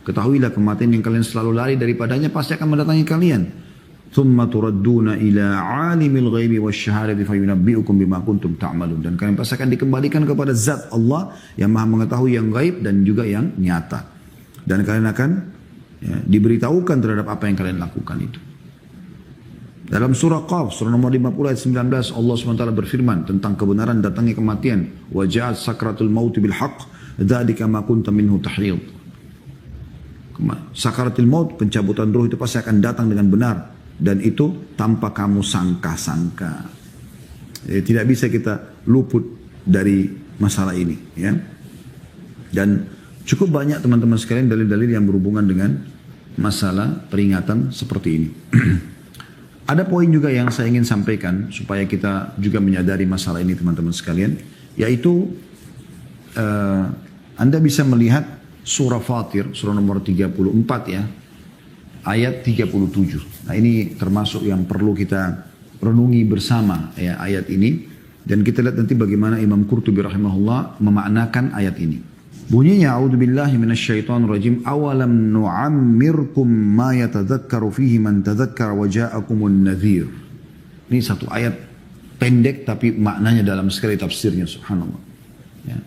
Ketahuilah kematian yang kalian selalu lari daripadanya pasti akan mendatangi kalian. Thumma turadduna ila alimil ghaibi wasyahadati fayunabbi'ukum bima kuntum ta'malun. Dan kalian pasti akan dikembalikan kepada zat Allah yang maha mengetahui yang gaib dan juga yang nyata. Dan kalian akan ya, diberitahukan terhadap apa yang kalian lakukan itu. Dalam surah Qaf, surah nomor 50 ayat 19, Allah SWT berfirman tentang kebenaran datangnya kematian. Wa ja'at sakratul mauti bil haqq, dzalika ma kunta minhu tahrid. Sakaratul maut, pencabutan ruh itu pasti akan datang dengan benar. Dan itu tanpa kamu sangka-sangka. Tidak bisa kita luput dari masalah ini. Ya. Dan cukup banyak teman-teman sekalian dalil-dalil yang berhubungan dengan masalah peringatan seperti ini. Ada poin juga yang saya ingin sampaikan supaya kita juga menyadari masalah ini teman-teman sekalian. Yaitu Anda bisa melihat surah Fatir, surah nomor 34 ya. Ayat 37. Nah ini termasuk yang perlu kita renungi bersama ya, ayat ini. Dan kita lihat nanti bagaimana Imam Qurtubi rahimahullah memaknakan ayat ini. Bunyinya, A'udzubillahi minasyaitonir rajim. Awalam nu'ammirkum ma yatadzakkaru fihi man tadzakkara wa ja'akumun nadhir. Ini satu ayat pendek tapi maknanya dalam sekali tafsirnya, subhanallah. Ya.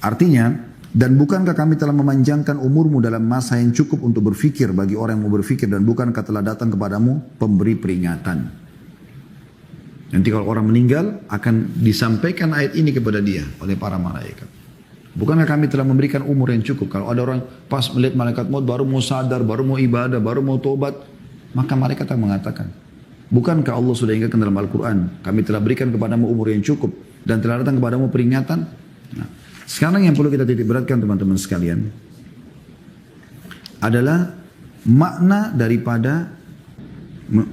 Artinya, dan bukankah kami telah memanjangkan umurmu dalam masa yang cukup untuk berfikir bagi orang yang mau berfikir, dan bukankah telah datang kepadamu pemberi peringatan. Nanti kalau orang meninggal akan disampaikan ayat ini kepada dia oleh para malaikat. Bukankah kami telah memberikan umur yang cukup. Kalau ada orang pas melihat malaikat maut baru mau sadar, baru mau ibadah, baru mau tobat, maka malaikat akan mengatakan, bukankah Allah sudah ingatkan dalam Al-Quran, kami telah berikan kepadamu umur yang cukup dan telah datang kepadamu peringatan. Nah, sekarang yang perlu kita titik beratkan teman-teman sekalian adalah makna daripada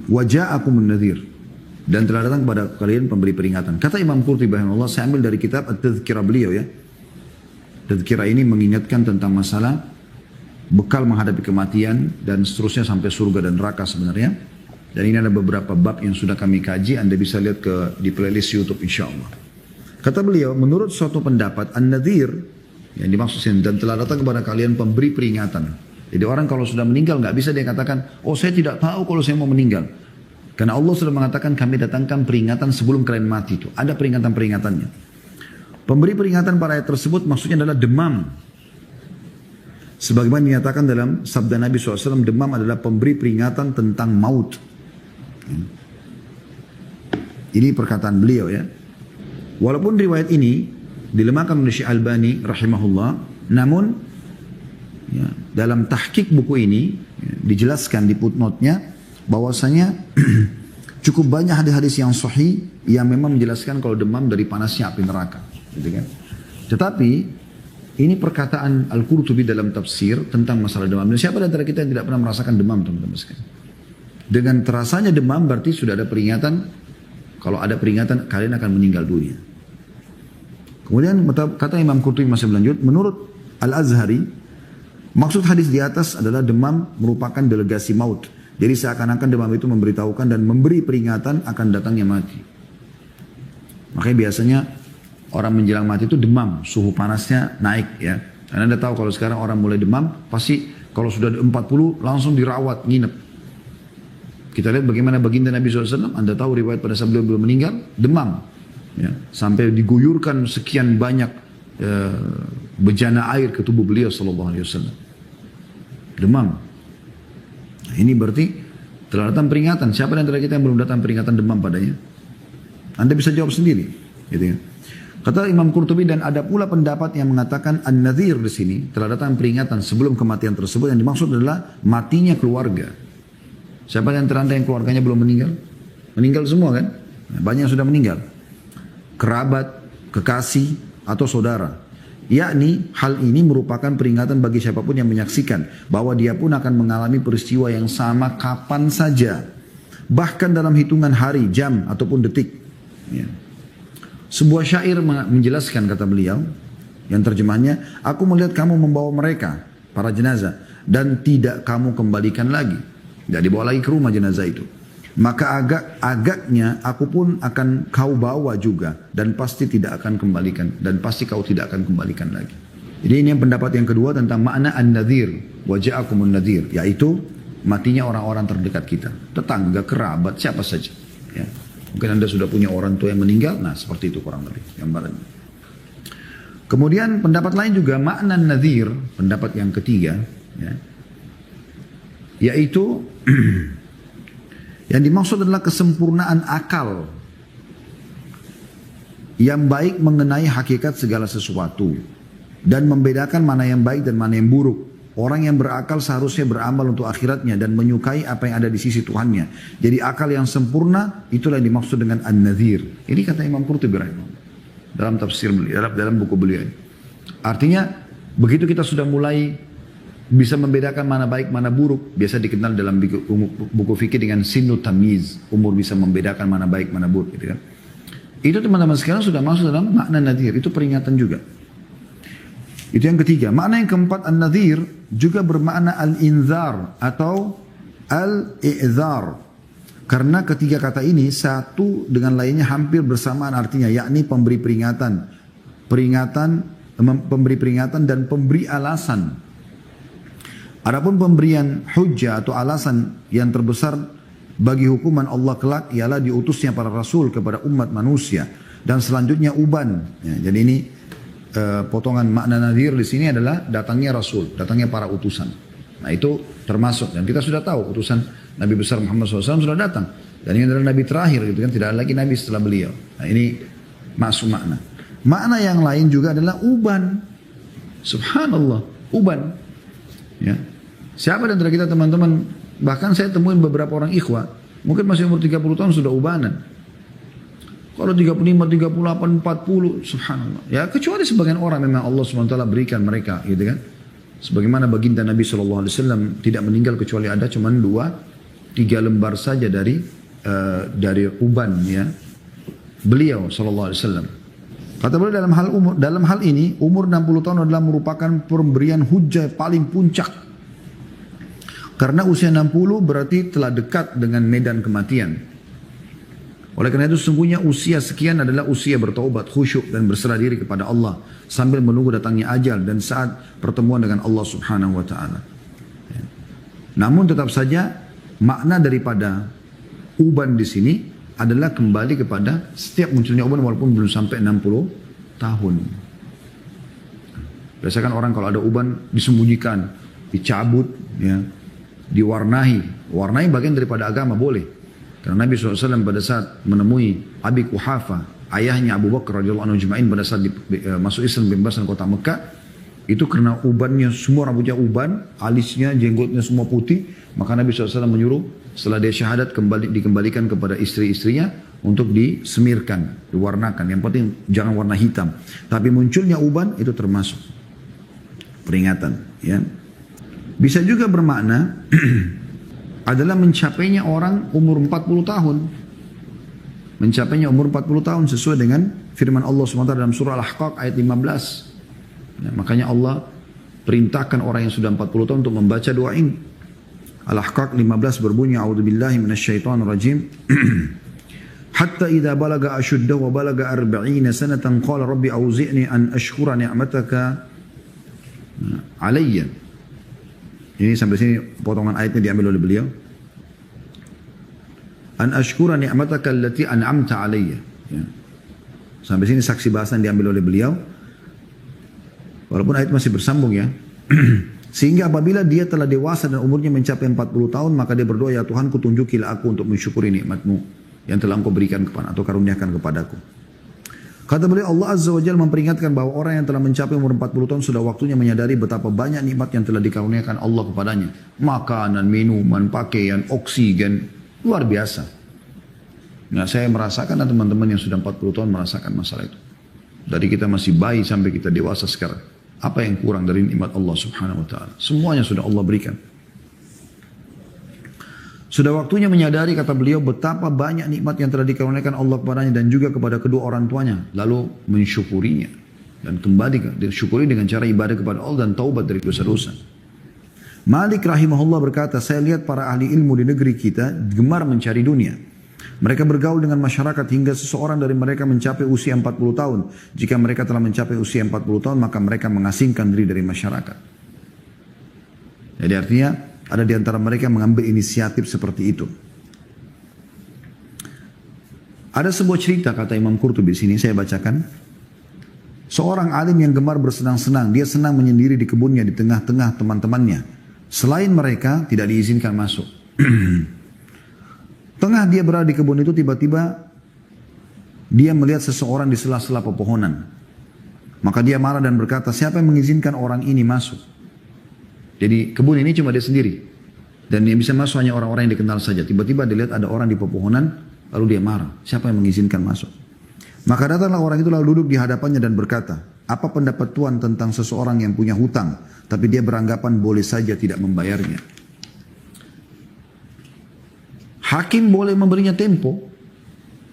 waja'akumun nadhir, dan telah datang kepada kalian pemberi peringatan. Kata Imam Qurtubi rahimahullah, saya ambil dari kitab At-Tadhkirah beliau ya. Tadhkirah ini mengingatkan tentang masalah bekal menghadapi kematian dan seterusnya sampai surga dan neraka sebenarnya. Dan ini ada beberapa bab yang sudah kami kaji, Anda bisa lihat di playlist YouTube insyaAllah. Kata beliau, menurut suatu pendapat, an-nadhir, yang dimaksud sini, dan telah datang kepada kalian pemberi peringatan. Jadi orang kalau sudah meninggal, nggak bisa dia katakan, oh saya tidak tahu kalau saya mau meninggal. Karena Allah sudah mengatakan, kami datangkan peringatan sebelum kalian mati itu. Ada peringatan-peringatannya. Pemberi peringatan pada ayat tersebut maksudnya adalah demam. Sebagaimana dinyatakan dalam sabda Nabi SAW, demam adalah pemberi peringatan tentang maut. Ini perkataan beliau ya. Walaupun riwayat ini dilemahkan oleh Syekh Albani rahimahullah, namun ya, dalam tahqiq buku ini ya, dijelaskan di footnote-nya bahwasanya cukup banyak hadis-hadis yang sahih yang memang menjelaskan kalau demam dari panasnya api neraka, gitu kan. Tetapi ini perkataan Al-Qurtubi dalam tafsir tentang masalah demam. Dan siapa di antara kita yang tidak pernah merasakan demam, teman-teman sekalian? Dengan terasanya demam berarti sudah ada peringatan. Kalau ada peringatan, kalian akan meninggal dunia. Kemudian kata Imam Qurtubi masih berlanjut, menurut Al-Azhari, maksud hadis di atas adalah demam merupakan delegasi maut. Jadi seakan-akan demam itu memberitahukan dan memberi peringatan akan datangnya mati. Makanya biasanya orang menjelang mati itu demam, suhu panasnya naik ya. Karena Anda tahu kalau sekarang orang mulai demam, pasti kalau sudah 40 langsung dirawat, nginep. Kita lihat bagaimana baginda Nabi SAW, Anda tahu riwayat pada saat beliau belum meninggal, demam. Ya, sampai diguyurkan sekian banyak bejana air ke tubuh beliau SAW. Demam. Nah, ini berarti telah datang peringatan. Siapa di antara kita yang belum datang peringatan demam padanya? Anda bisa jawab sendiri. Gitu ya. Kata Imam Qurtubi, dan ada pula pendapat yang mengatakan an-nadhir di sini telah datang peringatan sebelum kematian tersebut, yang dimaksud adalah matinya keluarga. Siapa yang teranda yang keluarganya belum meninggal? Meninggal semua kan? Banyak yang sudah meninggal. Kerabat, kekasih, atau saudara. Yakni hal ini merupakan peringatan bagi siapapun yang menyaksikan bahwa dia pun akan mengalami peristiwa yang sama kapan saja. Bahkan dalam hitungan hari, jam, ataupun detik. Ya. Sebuah syair menjelaskan, kata beliau, yang terjemahnya, aku melihat kamu membawa mereka, para jenazah, dan tidak kamu kembalikan lagi. Tidak dibawa lagi ke rumah jenazah itu. Maka agaknya aku pun akan kau bawa juga, dan pasti tidak akan kembalikan, dan pasti kau tidak akan kembalikan lagi. Jadi ini yang pendapat yang kedua tentang makna an-nadhir, waja'akumun nadhir, yaitu matinya orang-orang terdekat kita, tetangga, kerabat, siapa saja. Ya. Mungkin Anda sudah punya orang tua yang meninggal, nah seperti itu kurang lebih gambarannya. Kemudian pendapat lain juga makna nadhir, pendapat yang ketiga, ya, yaitu yang dimaksud adalah kesempurnaan akal yang baik mengenai hakikat segala sesuatu dan membedakan mana yang baik dan mana yang buruk. Orang yang berakal seharusnya beramal untuk akhiratnya dan menyukai apa yang ada di sisi Tuhannya. Jadi akal yang sempurna itulah yang dimaksud dengan an-nadhir. Ini kata Imam Qurtubi dalam tafsir beliau, dalam buku beliau. Artinya begitu kita sudah mulai bisa membedakan mana baik mana buruk, biasa dikenal dalam buku fikih dengan sinu tamyiz, umur bisa membedakan mana baik mana buruk, gitu kan. Itu teman-teman sekarang sudah masuk dalam makna nadhir, itu peringatan juga. Itu yang ketiga. Makna yang keempat, an-nadhir juga bermakna al-inzar atau al-i'zar. Karena ketiga kata ini satu dengan lainnya hampir bersamaan artinya, yakni pemberi peringatan, pemberi peringatan dan pemberi alasan. Adapun pemberian hujjah atau alasan yang terbesar bagi hukuman Allah kelak ialah diutusnya para rasul kepada umat manusia dan selanjutnya uban. Ya, jadi ini potongan makna nadhir di sini adalah datangnya rasul, datangnya para utusan. Nah itu termasuk, dan kita sudah tahu utusan Nabi besar Muhammad SAW sudah datang. Dan ini adalah Nabi terakhir gitu kan, tidak ada lagi Nabi setelah beliau. Nah ini masuk makna. Makna yang lain juga adalah uban. Subhanallah, uban. Ya. Siapa di antara kita teman-teman, bahkan saya temuin beberapa orang ikhwah, mungkin masih umur 30 tahun sudah ubanan. Kalau 35, 38, 40, subhanallah. Ya kecuali sebagian orang memang Allah SWT berikan mereka gitu kan. Sebagaimana baginda Nabi SAW tidak meninggal kecuali ada cuma 2-3 lembar saja dari uban ya beliau SAW. Kata beliau dalam hal ini umur 60 tahun adalah merupakan pemberian hujah paling puncak. Karena usia 60 berarti telah dekat dengan medan kematian. Oleh karena itu sesungguhnya usia sekian adalah usia bertaubat, khusyuk dan berserah diri kepada Allah sambil menunggu datangnya ajal dan saat pertemuan dengan Allah Subhanahu wa taala. Namun tetap saja makna daripada uban di sini adalah kembali kepada setiap munculnya uban walaupun belum sampai 60 tahun. Biasakan orang kalau ada uban disembunyikan, dicabut, ya, diwarnai. Warnai bagian daripada agama boleh. Karena Nabi SAW pada saat menemui Abi Quhafa, ayahnya Abu Bakar radhiyallahu anhu ajma'in pada saat masuk Islam bebas di kota Mekah, itu karena ubannya semua rambutnya uban, alisnya, jenggotnya semua putih, maka Nabi SAW menyuruh setelah dia syahadat dikembalikan kepada istri-istrinya untuk disemirkan, diwarnakan. Yang penting jangan warna hitam. Tapi munculnya uban itu termasuk peringatan. Ya. Bisa juga bermakna adalah mencapainya orang umur 40 tahun. Mencapainya umur 40 tahun sesuai dengan firman Allah SWT dalam surah Al-Ahqaq ayat 15. Ya, makanya Allah perintahkan orang yang sudah 40 tahun untuk membaca doa ini. Al-Ahqaq 15 berbunyi, A'udzubillahi minasyaitonirrajim. Hatta idza balaga ashuddahu wa balaga 40 sanatan qala rabbi auzi'ni an ashkura ni'mataka alayya. Ini sampai sini potongan ayatnya diambil oleh beliau. An ashkura ni'mataka allati an'amta alayya. Ya. Sampai sini saksi bahasan diambil oleh beliau. Walaupun ayat masih bersambung ya. Sehingga apabila dia telah dewasa dan umurnya mencapai 40 tahun, maka dia berdoa, ya Tuhanku tunjukilah aku untuk mensyukuri nikmatmu yang telah engkau berikan kepada atau karuniakan kepadaku. Kata beliau, Allah Azza wa Jalla memperingatkan bahwa orang yang telah mencapai umur 40 tahun sudah waktunya menyadari betapa banyak nikmat yang telah dikaruniakan Allah kepadanya. Makanan, minuman, pakaian, oksigen, luar biasa. Nah, saya merasakan dan teman-teman yang sudah 40 tahun merasakan masalah itu. Dari kita masih bayi sampai kita dewasa sekarang. Apa yang kurang dari nikmat Allah Subhanahu wa taala? Semuanya sudah Allah berikan. Sudah waktunya menyadari, kata beliau, betapa banyak nikmat yang telah dikaruniakan Allah kepadanya dan juga kepada kedua orang tuanya, lalu mensyukurinya dan kembali disyukuri dengan cara ibadah kepada Allah dan taubat dari dosa-dosa. Malik rahimahullah berkata, saya lihat para ahli ilmu di negeri kita gemar mencari dunia. Mereka bergaul dengan masyarakat hingga seseorang dari mereka mencapai usia 40 tahun. Jika mereka telah mencapai usia 40 tahun, maka mereka mengasingkan diri dari masyarakat. Jadi artinya, ada di antara mereka yang mengambil inisiatif seperti itu. Ada sebuah cerita kata Imam Qurtubi di sini saya bacakan. Seorang alim yang gemar bersenang-senang, dia senang menyendiri di kebunnya di tengah-tengah teman-temannya. Selain mereka tidak diizinkan masuk. Tengah dia berada di kebun itu, tiba-tiba dia melihat seseorang di sela-sela pepohonan. Maka dia marah dan berkata, siapa yang mengizinkan orang ini masuk? Jadi kebun ini cuma dia sendiri. Dan yang bisa masuk hanya orang-orang yang dikenal saja. Tiba-tiba dilihat ada orang di pepohonan, lalu dia marah. Siapa yang mengizinkan masuk? Maka datanglah orang itu lalu duduk di hadapannya dan berkata, apa pendapat Tuhan tentang seseorang yang punya hutang, tapi dia beranggapan boleh saja tidak membayarnya? Hakim boleh memberinya tempo,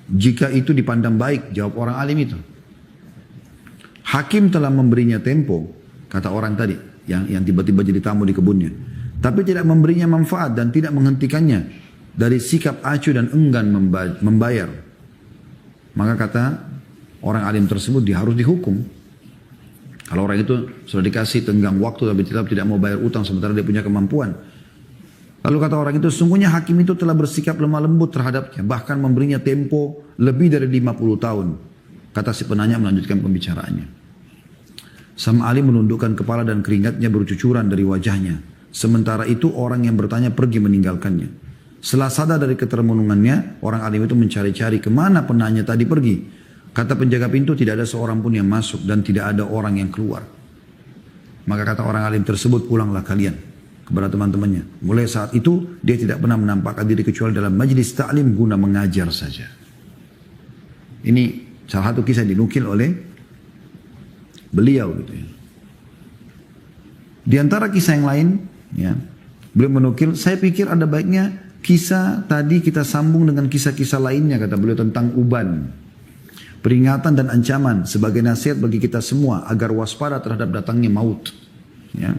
jika itu dipandang baik, jawab orang alim itu. Hakim telah memberinya tempo, kata orang tadi, yang tiba-tiba jadi tamu di kebunnya. Tapi tidak memberinya manfaat dan tidak menghentikannya dari sikap acuh dan enggan membayar. Maka kata orang alim tersebut, dia harus dihukum. Kalau orang itu sudah dikasih tenggang waktu tapi tetap tidak mau bayar utang sementara dia punya kemampuan. Lalu kata orang itu, sesungguhnya hakim itu telah bersikap lemah lembut terhadapnya, bahkan memberinya tempo lebih dari 50 tahun. Kata si penanya melanjutkan pembicaraannya. Sang alim menundukkan kepala dan keringatnya bercucuran dari wajahnya. Sementara itu orang yang bertanya pergi meninggalkannya. Setelah sadar dari ketermenungannya, orang alim itu mencari-cari kemana penanya tadi pergi. Kata penjaga pintu, tidak ada seorang pun yang masuk dan tidak ada orang yang keluar. Maka kata orang alim tersebut, pulanglah kalian kepada teman-temannya. Mulai saat itu dia tidak pernah menampakkan diri kecuali dalam majlis ta'lim guna mengajar saja. Ini salah satu kisah dinukil oleh beliau gitu ya. Di antara kisah yang lain ya, beliau menukil, saya pikir ada baiknya kisah tadi kita sambung dengan kisah-kisah lainnya, kata beliau, tentang uban, peringatan dan ancaman sebagai nasihat bagi kita semua agar waspada terhadap datangnya maut ya.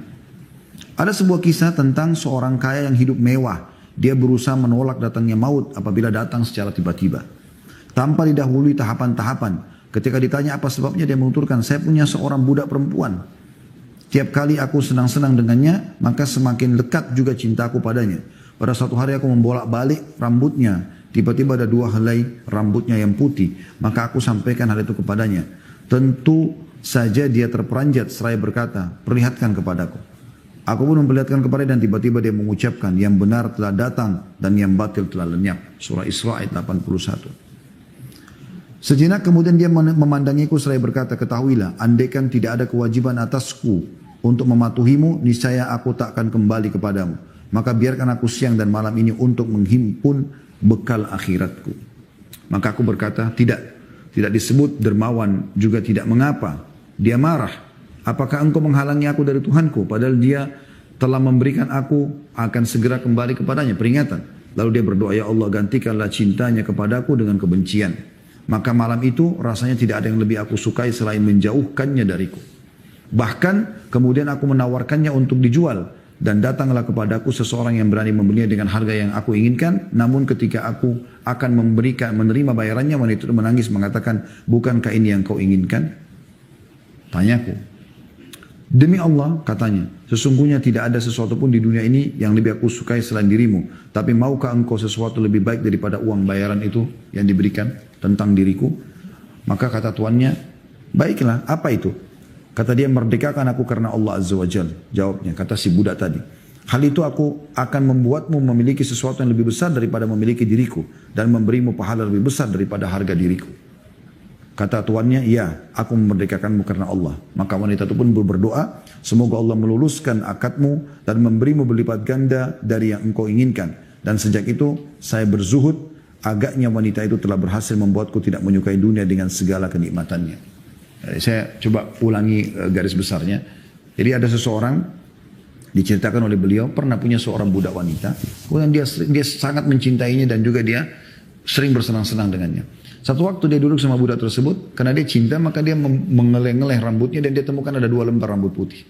Ada sebuah kisah tentang seorang kaya yang hidup mewah. Dia berusaha menolak datangnya maut apabila datang secara tiba-tiba, tanpa didahului tahapan-tahapan. Ketika ditanya apa sebabnya, dia menuturkan, saya punya seorang budak perempuan. Tiap kali aku senang-senang dengannya, maka semakin lekat juga cintaku padanya. Pada suatu hari aku membolak-balik rambutnya. Tiba-tiba ada 2 helai rambutnya yang putih. Maka aku sampaikan hal itu kepadanya. Tentu saja dia terperanjat seraya berkata, perlihatkan kepadaku. Aku pun memperlihatkan kepadanya dan tiba-tiba dia mengucapkan, yang benar telah datang dan yang batil telah lenyap. Surah Isra ayat 81. Sejenak kemudian dia memandangiku seraya berkata, ketahuilah, andaikan tidak ada kewajiban atasku untuk mematuhimu, niscaya aku tak akan kembali kepadamu. Maka biarkan aku siang dan malam ini untuk menghimpun bekal akhiratku. Maka aku berkata, tidak disebut dermawan, juga tidak mengapa. Dia marah. Apakah engkau menghalangi aku dari Tuhanku? Padahal dia telah memberikan aku akan segera kembali kepadanya. Peringatan. Lalu dia berdoa, ya Allah gantikanlah cintanya kepadaku dengan kebencian. Maka malam itu rasanya tidak ada yang lebih aku sukai selain menjauhkannya dariku. Bahkan kemudian aku menawarkannya untuk dijual. Dan datanglah kepadaku seseorang yang berani membelinya dengan harga yang aku inginkan. Namun ketika aku akan menerima bayarannya, wanita itu menangis mengatakan, bukankah ini yang kau inginkan? Tanyaku. Demi Allah, katanya, sesungguhnya tidak ada sesuatu pun di dunia ini yang lebih aku sukai selain dirimu. Tapi maukah engkau sesuatu lebih baik daripada uang bayaran itu yang diberikan tentang diriku? Maka kata tuannya, baiklah, apa itu? Kata dia, merdekakan aku karena Allah Azza wa Jal. Jawabnya, kata si budak tadi. Hal itu aku akan membuatmu memiliki sesuatu yang lebih besar daripada memiliki diriku. Dan memberimu pahala lebih besar daripada harga diriku. Kata tuannya, ya, aku memerdekakanmu karena Allah. Maka wanita itu pun berdoa, semoga Allah meluluskan akadmu dan memberimu berlipat ganda dari yang engkau inginkan. Dan sejak itu saya berzuhud, agaknya wanita itu telah berhasil membuatku tidak menyukai dunia dengan segala kenikmatannya. Jadi saya coba ulangi garis besarnya. Jadi ada seseorang, diceritakan oleh beliau, pernah punya seorang budak wanita. Kemudian dia sangat mencintainya dan juga dia sering bersenang-senang dengannya. Satu waktu dia duduk sama budak tersebut, karena dia cinta maka dia mengeleng-ngeleng rambutnya dan dia temukan ada 2 lembar rambut putih.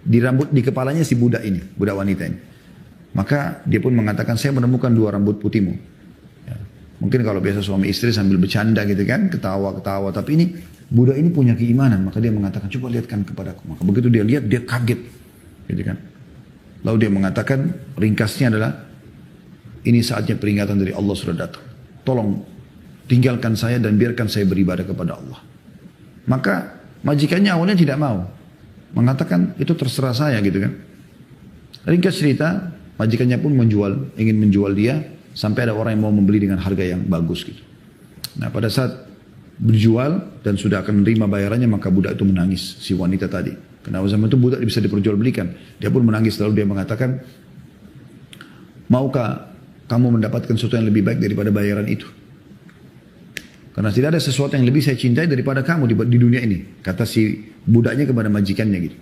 Di kepalanya si budak ini, budak wanita ini. Maka dia pun mengatakan, saya menemukan 2 rambut putihmu. Ya. Mungkin kalau biasa suami istri sambil bercanda gitu kan, ketawa-ketawa. Tapi ini, budak ini punya keimanan. Maka dia mengatakan, coba lihatkan kepadaku. Maka begitu dia lihat, dia kaget. Gitu kan. Lalu dia mengatakan, ringkasnya adalah, ini saatnya peringatan dari Allah sudah datang. Tolong tinggalkan saya dan biarkan saya beribadah kepada Allah. Maka majikannya awalnya tidak mau. Mengatakan itu terserah saya gitu kan. Ringkas cerita, majikannya pun ingin menjual dia. Sampai ada orang yang mau membeli dengan harga yang bagus gitu. Nah pada saat berjual dan sudah akan menerima bayarannya, maka budak itu menangis. Si wanita tadi. Karena zaman itu budak bisa diperjualbelikan. Dia pun menangis lalu dia mengatakan, maukah kamu mendapatkan sesuatu yang lebih baik daripada bayaran itu? Karena tidak ada sesuatu yang lebih saya cintai daripada kamu di dunia ini. Kata si budaknya kepada majikannya gitu.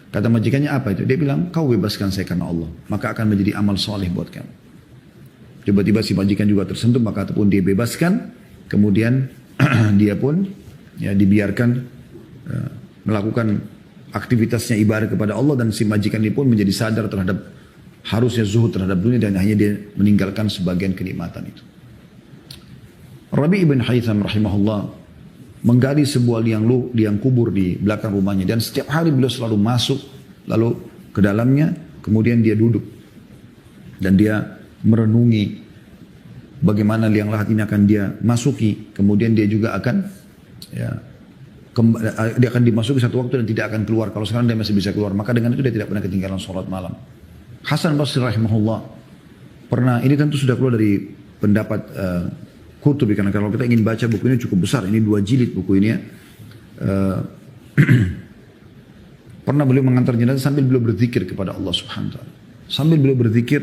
Kata majikannya apa itu? Dia bilang, kau bebaskan saya karena Allah. Maka akan menjadi amal soleh buat kamu. Tiba-tiba si majikan juga tersentuh, maka pun dia bebaskan. Kemudian dia pun ya, dibiarkan melakukan aktivitasnya ibadah kepada Allah. Dan si majikan ini pun menjadi sadar terhadap harusnya zuhud terhadap dunia. Dan hanya dia meninggalkan sebagian kenikmatan itu. Rabi' ibn Haytham rahimahullah menggali sebuah liang kubur di belakang rumahnya dan setiap hari beliau selalu masuk lalu ke dalamnya, kemudian dia duduk Dan dia merenungi bagaimana liang lahat ini akan dia masuki. Kemudian dia juga akan ya, dia akan dimasuki satu waktu dan tidak akan keluar. Kalau sekarang dia masih bisa keluar, maka dengan itu dia tidak pernah ketinggalan sholat malam. Hasan Basri rahimahullah pernah, ini tentu sudah keluar dari pendapat Qurtubi, karena kalau kita ingin baca buku ini cukup besar, ini 2 jilid buku ini ya. Pernah beliau mengantar jenazah sambil beliau berzikir kepada Allah Subhanahu wa taala. Sambil beliau berzikir,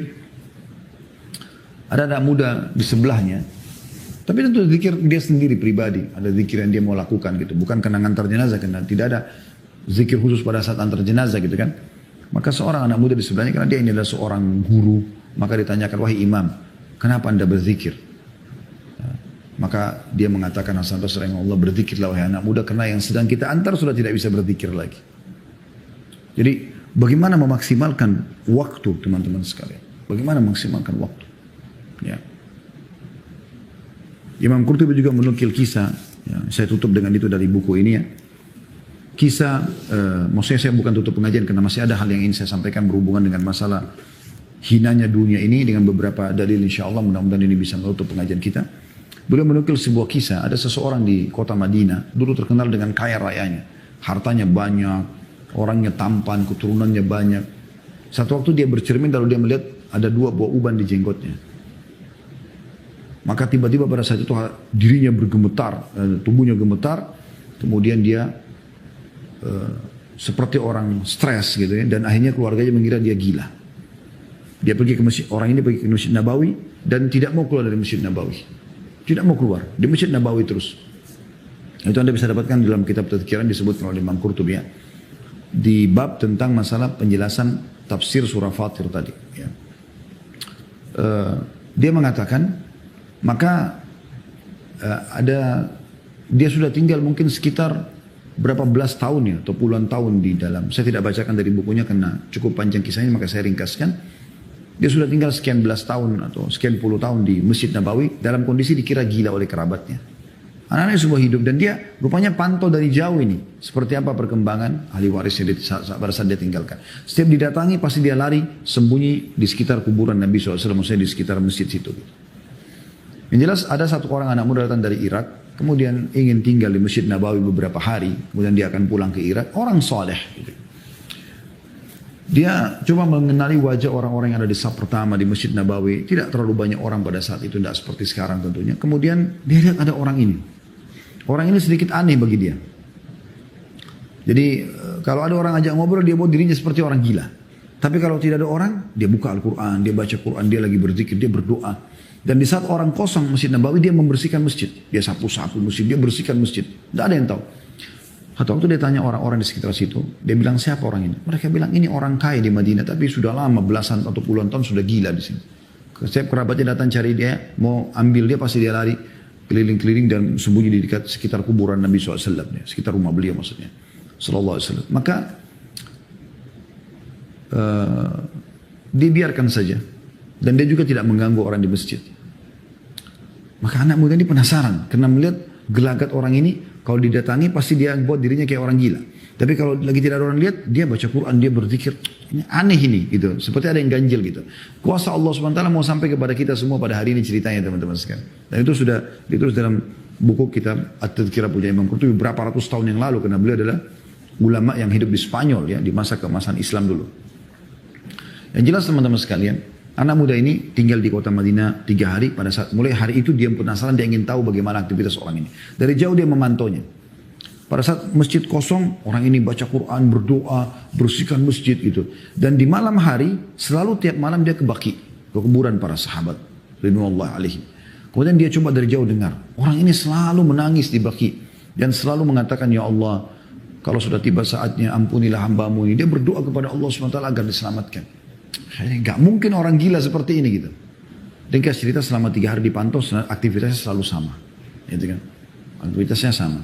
ada anak muda di sebelahnya. Tapi tentu zikir dia sendiri pribadi, ada zikir yang dia mau lakukan gitu, bukan karena ngantar jenazah, karena tidak ada zikir khusus pada saat antar jenazah gitu kan. Maka seorang anak muda di sebelahnya, karena dia ini adalah seorang guru, maka ditanyakan, wahai imam, kenapa anda berzikir? Maka dia mengatakan, Hasan Basri Allah, berzikirlah wahai anak muda, karena yang sedang kita antar sudah tidak bisa berzikir lagi. Jadi bagaimana memaksimalkan waktu teman-teman sekalian? Bagaimana memaksimalkan waktu? Ya. Imam Qurtubi juga menukil kisah, ya, saya tutup dengan itu dari buku ini ya. Kisah, maksudnya saya bukan tutup pengajian karena masih ada hal yang ingin saya sampaikan berhubungan dengan masalah hinanya dunia ini dengan beberapa dalil, insya Allah mudah-mudahan ini bisa menutup pengajian kita. Beliau menukil sebuah kisah, ada seseorang di kota Madinah, dulu terkenal dengan kaya rayanya, hartanya banyak, orangnya tampan, keturunannya banyak. Satu waktu dia bercermin lalu dia melihat ada 2 buah uban di jenggotnya. Maka tiba-tiba pada saat itu dirinya bergemetar, tubuhnya gemetar, kemudian dia seperti orang stres gitu ya, dan akhirnya keluarganya mengira dia gila. Dia pergi ke masjid, orang ini pergi ke Masjid Nabawi dan tidak mau keluar dari Masjid Nabawi. Tidak mau keluar, di Masjid Nabawi terus. Itu Anda bisa dapatkan dalam kitab Tadhkiran disebut oleh Imam Qurtubi ya. Di bab tentang masalah penjelasan tafsir surah Fatir tadi ya. Dia mengatakan, maka dia sudah tinggal mungkin sekitar berapa belas tahun ya, atau puluhan tahun di dalam. Saya tidak bacakan dari bukunya karena cukup panjang kisahnya, maka saya ringkaskan. Dia sudah tinggal sekian belas tahun atau sekian puluh tahun di Masjid Nabawi dalam kondisi dikira gila oleh kerabatnya. Anak-anaknya semua hidup dan dia rupanya pantau dari jauh ini seperti apa perkembangan ahli warisnya pada saat dia tinggalkan. Setiap didatangi pasti dia lari sembunyi di sekitar kuburan Nabi SAW, maksudnya di sekitar masjid situ. Yang jelas ada satu orang anak muda datang dari Irak, kemudian ingin tinggal di Masjid Nabawi beberapa hari, kemudian dia akan pulang ke Irak. Orang soleh. Dia coba mengenali wajah orang-orang yang ada di saf pertama di Masjid Nabawi. Tidak terlalu banyak orang pada saat itu, tidak seperti sekarang tentunya. Kemudian dia lihat ada orang ini. Orang ini sedikit aneh bagi dia. Jadi kalau ada orang ajak ngobrol, dia buat dirinya seperti orang gila. Tapi kalau tidak ada orang, dia buka Al-Quran, dia baca Quran, dia lagi berzikir, dia berdoa. Dan di saat orang kosong Masjid Nabawi, dia membersihkan masjid. Dia sapu-sapu masjid, dia bersihkan masjid. Tidak ada yang tahu. Satu waktu dia tanya orang-orang di sekitar situ, dia bilang, siapa orang ini? Mereka bilang, ini orang kaya di Madinah, tapi sudah lama, belasan atau puluhan tahun sudah gila di sini. Setiap kerabatnya datang cari dia, mau ambil dia, pasti dia lari keliling-keliling dan sembunyi di dekat sekitar kuburan Nabi SAW, sekitar rumah beliau maksudnya, Sallallahu Alaihi Wasallam. Maka dibiarkan saja, dan dia juga tidak mengganggu orang di masjid. Maka anak muda ini penasaran, karena melihat gelagat orang ini. Kalau didatangi pasti dia buat dirinya kayak orang gila. Tapi kalau lagi tidak ada orang lihat, dia baca Quran, dia berzikir. Ini aneh ini gitu. Seperti ada yang ganjil gitu. Kuasa Allah SWT mau sampai kepada kita semua pada hari ini ceritanya teman-teman sekalian. Dan itu sudah ditulis dalam buku kitab At-Tadhkirah punya Imam Qurtubi beberapa ratus tahun yang lalu. Karena beliau adalah ulama yang hidup di Spanyol ya, di masa keemasan Islam dulu. Yang jelas teman-teman sekalian, anak muda ini tinggal di kota Madinah 3 hari. Pada saat mulai hari itu dia penasaran, dia ingin tahu bagaimana aktivitas orang ini. Dari jauh dia memantaunya. Pada saat masjid kosong, orang ini baca Quran, berdoa, bersihkan masjid gitu. Dan di malam hari, selalu tiap malam dia ke Baqi, ke kuburan para sahabat ridwanullah alaihim. Kemudian dia coba dari jauh dengar, orang ini selalu menangis di Baqi dan selalu mengatakan, ya Allah, kalau sudah tiba saatnya ampunilah hambamu ini. Dia berdoa kepada Allah SWT agar diselamatkan. Gak mungkin orang gila seperti ini gitu. Ringkas cerita, selama 3 hari dipantau, aktivitasnya selalu sama. Gitu kan? Aktivitasnya sama.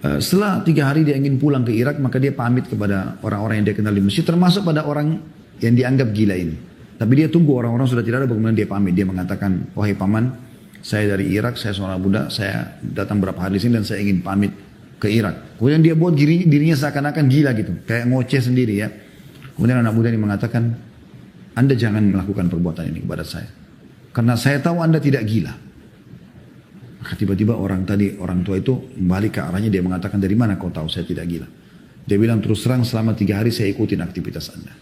Setelah 3 hari dia ingin pulang ke Irak, maka dia pamit kepada orang-orang yang dia kenal di masjid, termasuk pada orang yang dianggap gila ini. Tapi dia tunggu orang-orang sudah tidak ada, bagaimana dia pamit. Dia mengatakan, wahai paman, saya dari Irak, saya seorang budak, saya datang berapa hari di sini dan saya ingin pamit ke Irak. Kemudian dia buat dirinya seakan-akan gila gitu, kayak ngoceh sendiri ya. Kemudian anak muda ini mengatakan, Anda jangan melakukan perbuatan ini kepada saya. Karena saya tahu Anda tidak gila. Maka tiba-tiba orang tua itu kembali ke arahnya, dia mengatakan, dari mana kau tahu saya tidak gila? Dia bilang, terus terang selama 3 hari saya ikutin aktivitas Anda.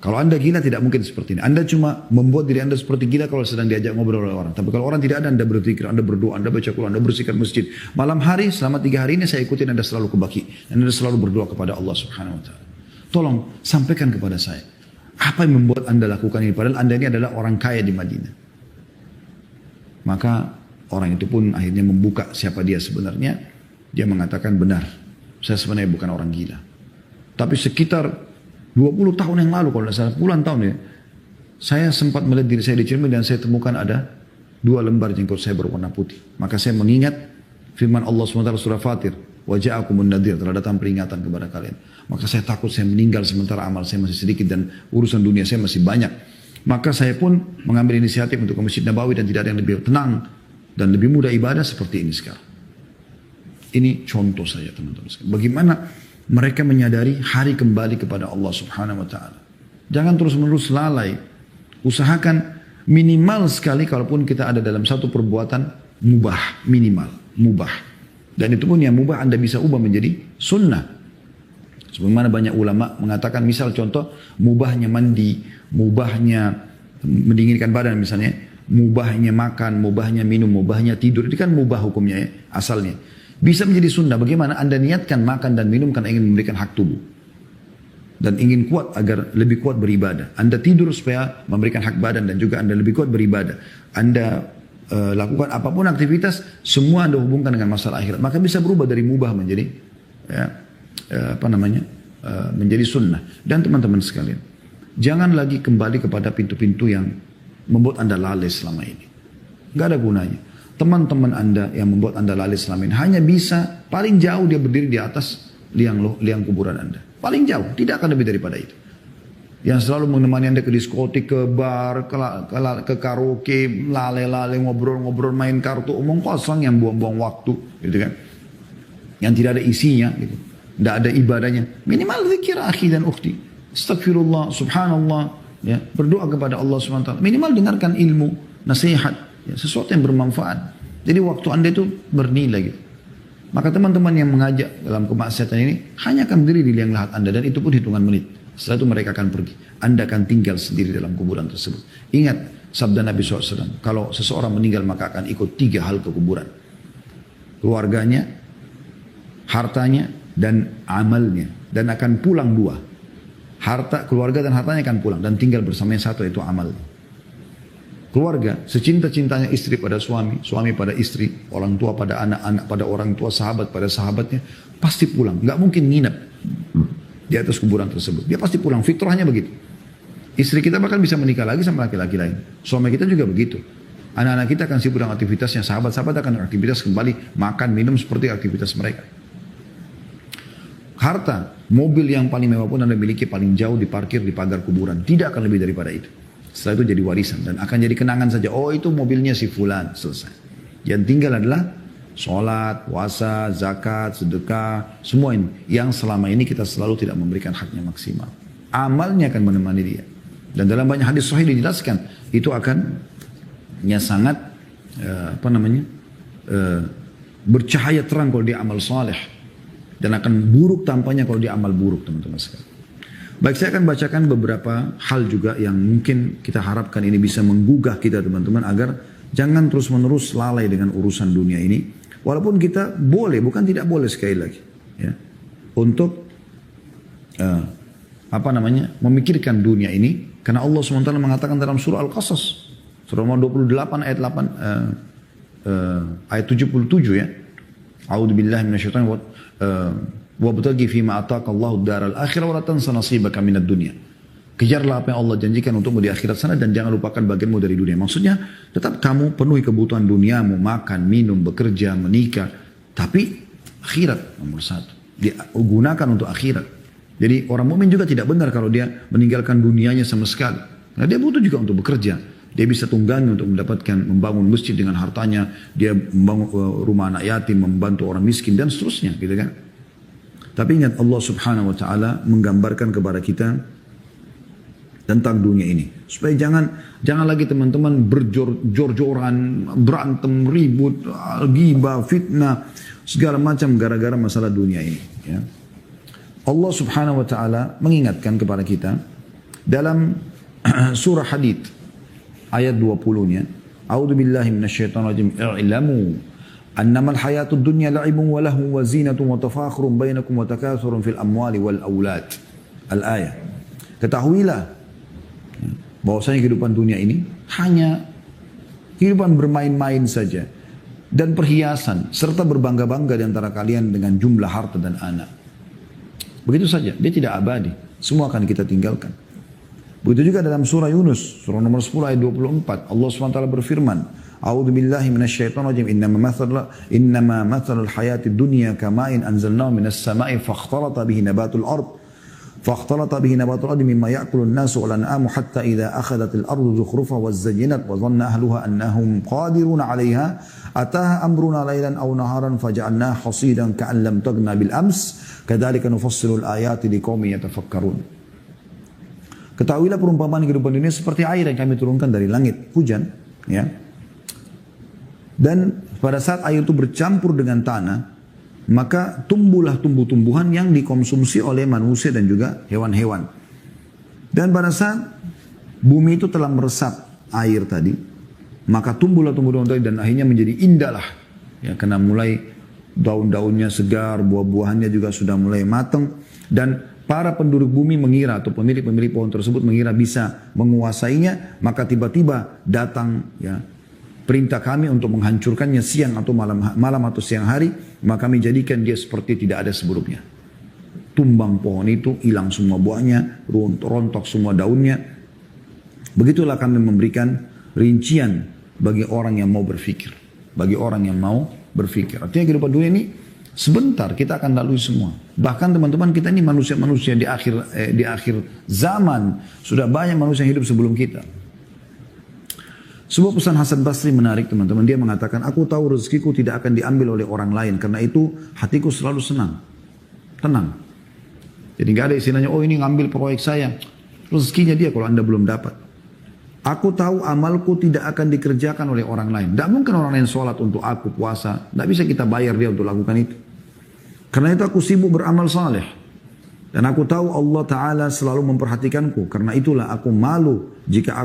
Kalau Anda gila tidak mungkin seperti ini. Anda cuma membuat diri Anda seperti gila kalau sedang diajak ngobrol oleh orang. Tapi kalau orang tidak ada, Anda berzikir, Anda berdoa, Anda baca Quran, Anda bersihkan masjid. Malam hari selama 3 hari ini saya ikutin Anda selalu ke baki. Dan Anda selalu berdoa kepada Allah Subhanahu Wa Taala. Tolong sampaikan kepada saya. Apa yang membuat Anda lakukan ini? Padahal Anda ini adalah orang kaya di Madinah. Maka orang itu pun akhirnya membuka siapa dia sebenarnya. Dia mengatakan, benar, saya sebenarnya bukan orang gila. Tapi sekitar 20 tahun yang lalu, kalau tidak salah, puluhan tahun ya, saya sempat melihat diri saya di cermin dan saya temukan ada 2 lembar jenggot saya berwarna putih. Maka saya mengingat firman Allah SWT surah Fatir, waja'akumun nadir, telah datang peringatan kepada kalian. Maka saya takut saya meninggal sementara amal saya masih sedikit dan urusan dunia saya masih banyak. Maka saya pun mengambil inisiatif untuk ke Masjid Nabawi dan tidak ada yang lebih tenang dan lebih mudah ibadah seperti ini sekarang. Ini contoh saya teman-teman. Bagaimana mereka menyadari hari kembali kepada Allah Subhanahu Wa Taala. Jangan terus-menerus lalai. Usahakan minimal sekali kalaupun kita ada dalam satu perbuatan mubah, minimal mubah. Dan itu pun yang mubah Anda bisa ubah menjadi sunnah. Sebagaimana banyak ulama mengatakan, misal contoh mubahnya mandi, mubahnya mendinginkan badan misalnya, mubahnya makan, mubahnya minum, mubahnya tidur, itu kan mubah hukumnya ya, asalnya. Bisa menjadi sunnah. Bagaimana Anda niatkan makan dan minum karena ingin memberikan hak tubuh. Dan ingin kuat agar lebih kuat beribadah. Anda tidur supaya memberikan hak badan dan juga Anda lebih kuat beribadah. Anda lakukan apapun aktivitas, semua Anda hubungkan dengan masalah akhirat. Maka bisa berubah dari mubah menjadi menjadi sunnah. Dan teman-teman sekalian, jangan lagi kembali kepada pintu-pintu yang membuat Anda lalai selama ini. Gak ada gunanya. Teman-teman Anda yang membuat Anda lalai selama ini hanya bisa paling jauh dia berdiri di atas liang kuburan Anda. Paling jauh, tidak akan lebih daripada itu. Yang selalu menemani Anda ke diskotik, ke bar, ke karaoke, lalai-lalai, ngobrol-ngobrol, main kartu, omong kosong yang buang-buang waktu, gitu kan. Yang tidak ada isinya, gitu. Tidak ada ibadahnya. Minimal zikir akhi dan ukhti. Astagfirullah, subhanallah, ya, berdoa kepada Allah SWT. Minimal dengarkan ilmu, nasihat, ya, sesuatu yang bermanfaat. Jadi waktu Anda itu bernilai gitu. Maka teman-teman yang mengajak dalam kemaksiatan ini hanya akan berdiri di liang lahat Anda dan itu pun hitungan menit. Setelah itu mereka akan pergi. Anda akan tinggal sendiri dalam kuburan tersebut. Ingat sabda Nabi SAW. Kalau seseorang meninggal maka akan ikut 3 hal ke kuburan. Keluarganya, hartanya, dan amalnya. Dan akan pulang 2. Harta, keluarga dan hartanya akan pulang. Dan tinggal bersama yang satu, yaitu amalnya. Keluarga, secinta-cintanya istri pada suami, suami pada istri, orang tua pada anak, anak pada orang tua, sahabat pada sahabatnya, pasti pulang. Nggak mungkin nginep di atas kuburan tersebut. Dia pasti pulang, fitrahnya begitu. Istri kita bahkan bisa menikah lagi sama laki-laki lain. Suami kita juga begitu. Anak-anak kita akan sibuk dengan aktivitasnya, sahabat-sahabat akan aktivitas kembali, makan, minum seperti aktivitas mereka. Harta, mobil yang paling mewah pun Anda miliki paling jauh diparkir di pagar kuburan. Tidak akan lebih daripada itu. Setelah itu jadi warisan dan akan jadi kenangan saja. Oh, itu mobilnya si fulan, selesai. Yang tinggal adalah sholat, puasa, zakat, sedekah, semua ini. Yang selama ini kita selalu tidak memberikan haknya maksimal. Amalnya akan menemani dia. Dan dalam banyak hadis sahih dijelaskan, itu akan sangat bercahaya terang kalau dia amal saleh. Dan akan buruk tampaknya kalau dia amal buruk, teman-teman sekalian. Baik, saya akan bacakan beberapa hal juga yang mungkin kita harapkan ini bisa menggugah kita teman-teman agar jangan terus-menerus lalai dengan urusan dunia ini. Walaupun kita boleh, bukan tidak boleh sekali lagi, ya, untuk memikirkan dunia ini, karena Allah SWT mengatakan dalam surah Al-Qasas, surah nomor 28 ayat 8 ayat 77 ya. A'udzubillahi minasyaitonir wabtaghi fima ataka Allahu daral akhirah wa la tansa nasibaka minad dunya. Kejarlah apa yang Allah janjikan untukmu di akhirat sana dan jangan lupakan bagianmu dari dunia. Maksudnya tetap kamu penuhi kebutuhan duniamu, makan, minum, bekerja, menikah, tapi akhirat nomor 1. Digunakan untuk akhirat. Jadi orang mukmin juga tidak benar kalau dia meninggalkan dunianya sama sekali. Nah, dia butuh juga untuk bekerja. Dia bisa tunggangi untuk mendapatkan membangun masjid dengan hartanya, dia membangun rumah anak yatim, membantu orang miskin dan seterusnya, gitu kan. Tapi ingat Allah Subhanahu wa taala menggambarkan kepada kita tentang dunia ini. Supaya jangan lagi teman-teman berjor-joran, berantem, ribut, ghibah, fitnah, segala macam gara-gara masalah dunia ini. Ya. Allah Subhanahu wa Ta'ala mengingatkan kepada kita dalam surah Hadid ayat 20-nya, A'udzu billahi minasyaitonir rajim. I'lamu annamal hayatud dunya la'ibun wa lahu wa zinatun wa tafakhurun bainakum wa takathurun fil amwali wal aulad. Al-ayah. Ketahuilah bahwasanya kehidupan dunia ini hanya kehidupan bermain-main saja dan perhiasan serta berbangga-bangga di antara kalian dengan jumlah harta dan anak. Begitu saja, dia tidak abadi. Semua akan kita tinggalkan. Begitu juga dalam surah Yunus, surah nomor 10 ayat 24, Allah SWT berfirman, A'udzu billahi minasyaitonir rajim. Innama mathalul hayatid dunya kama'in anzalnahu minas sama'i fakhtalata bihi nabatul ard. فاختلط به نبات الأرض مما يأكل الناس والأنعام حتى إذا أخذت الأرض زخرفها وزينت وظن أهلها أنهم قادرون عليها أتاها أمرنا ليلا أو نهارا فجعلناها حصيدا كأن لم تغن بالأمس كذلك نفصل الآيات لقوم يتفكرون. Ketahuilah perumpamaan kehidupan dunia seperti air yang kami turunkan dari langit, hujan, ya. Dan pada saat air itu bercampur dengan tanah, maka tumbuhlah tumbuh-tumbuhan yang dikonsumsi oleh manusia dan juga hewan-hewan. Dan pada saat bumi itu telah meresap air tadi, maka tumbuhlah tumbuh-tumbuhan tadi dan akhirnya menjadi indahlah. Ya, karena mulai daun-daunnya segar, buah-buahannya juga sudah mulai matang, dan para penduduk bumi mengira atau pemilik-pemilik pohon tersebut mengira bisa menguasainya, maka tiba-tiba datang ya perintah kami untuk menghancurkannya siang atau malam atau siang hari, maka kami jadikan dia seperti tidak ada sebelumnya. Tumbang pohon itu, hilang semua buahnya, rontok semua daunnya. Begitulah kami memberikan rincian bagi orang yang mau berpikir. Bagi orang yang mau berpikir. Artinya kehidupan dunia ini sebentar kita akan lalui semua. Bahkan teman-teman kita ini manusia-manusia di akhir zaman. Sudah banyak manusia yang hidup sebelum kita. Sebuah pesan Hasan Basri menarik teman-teman. Dia mengatakan, aku tahu rezekiku tidak akan diambil oleh orang lain. Karena itu hatiku selalu senang. Tenang. Jadi gak ada istilahnya, oh ini ngambil proyek saya. Rezekinya dia kalau anda belum dapat. Aku tahu amalku tidak akan dikerjakan oleh orang lain. Tidak mungkin orang lain sholat untuk aku, puasa. Tidak bisa kita bayar dia untuk lakukan itu. Karena itu aku sibuk beramal saleh. Dan aku tahu Allah Ta'ala selalu memperhatikanku. Karena itulah aku malu jika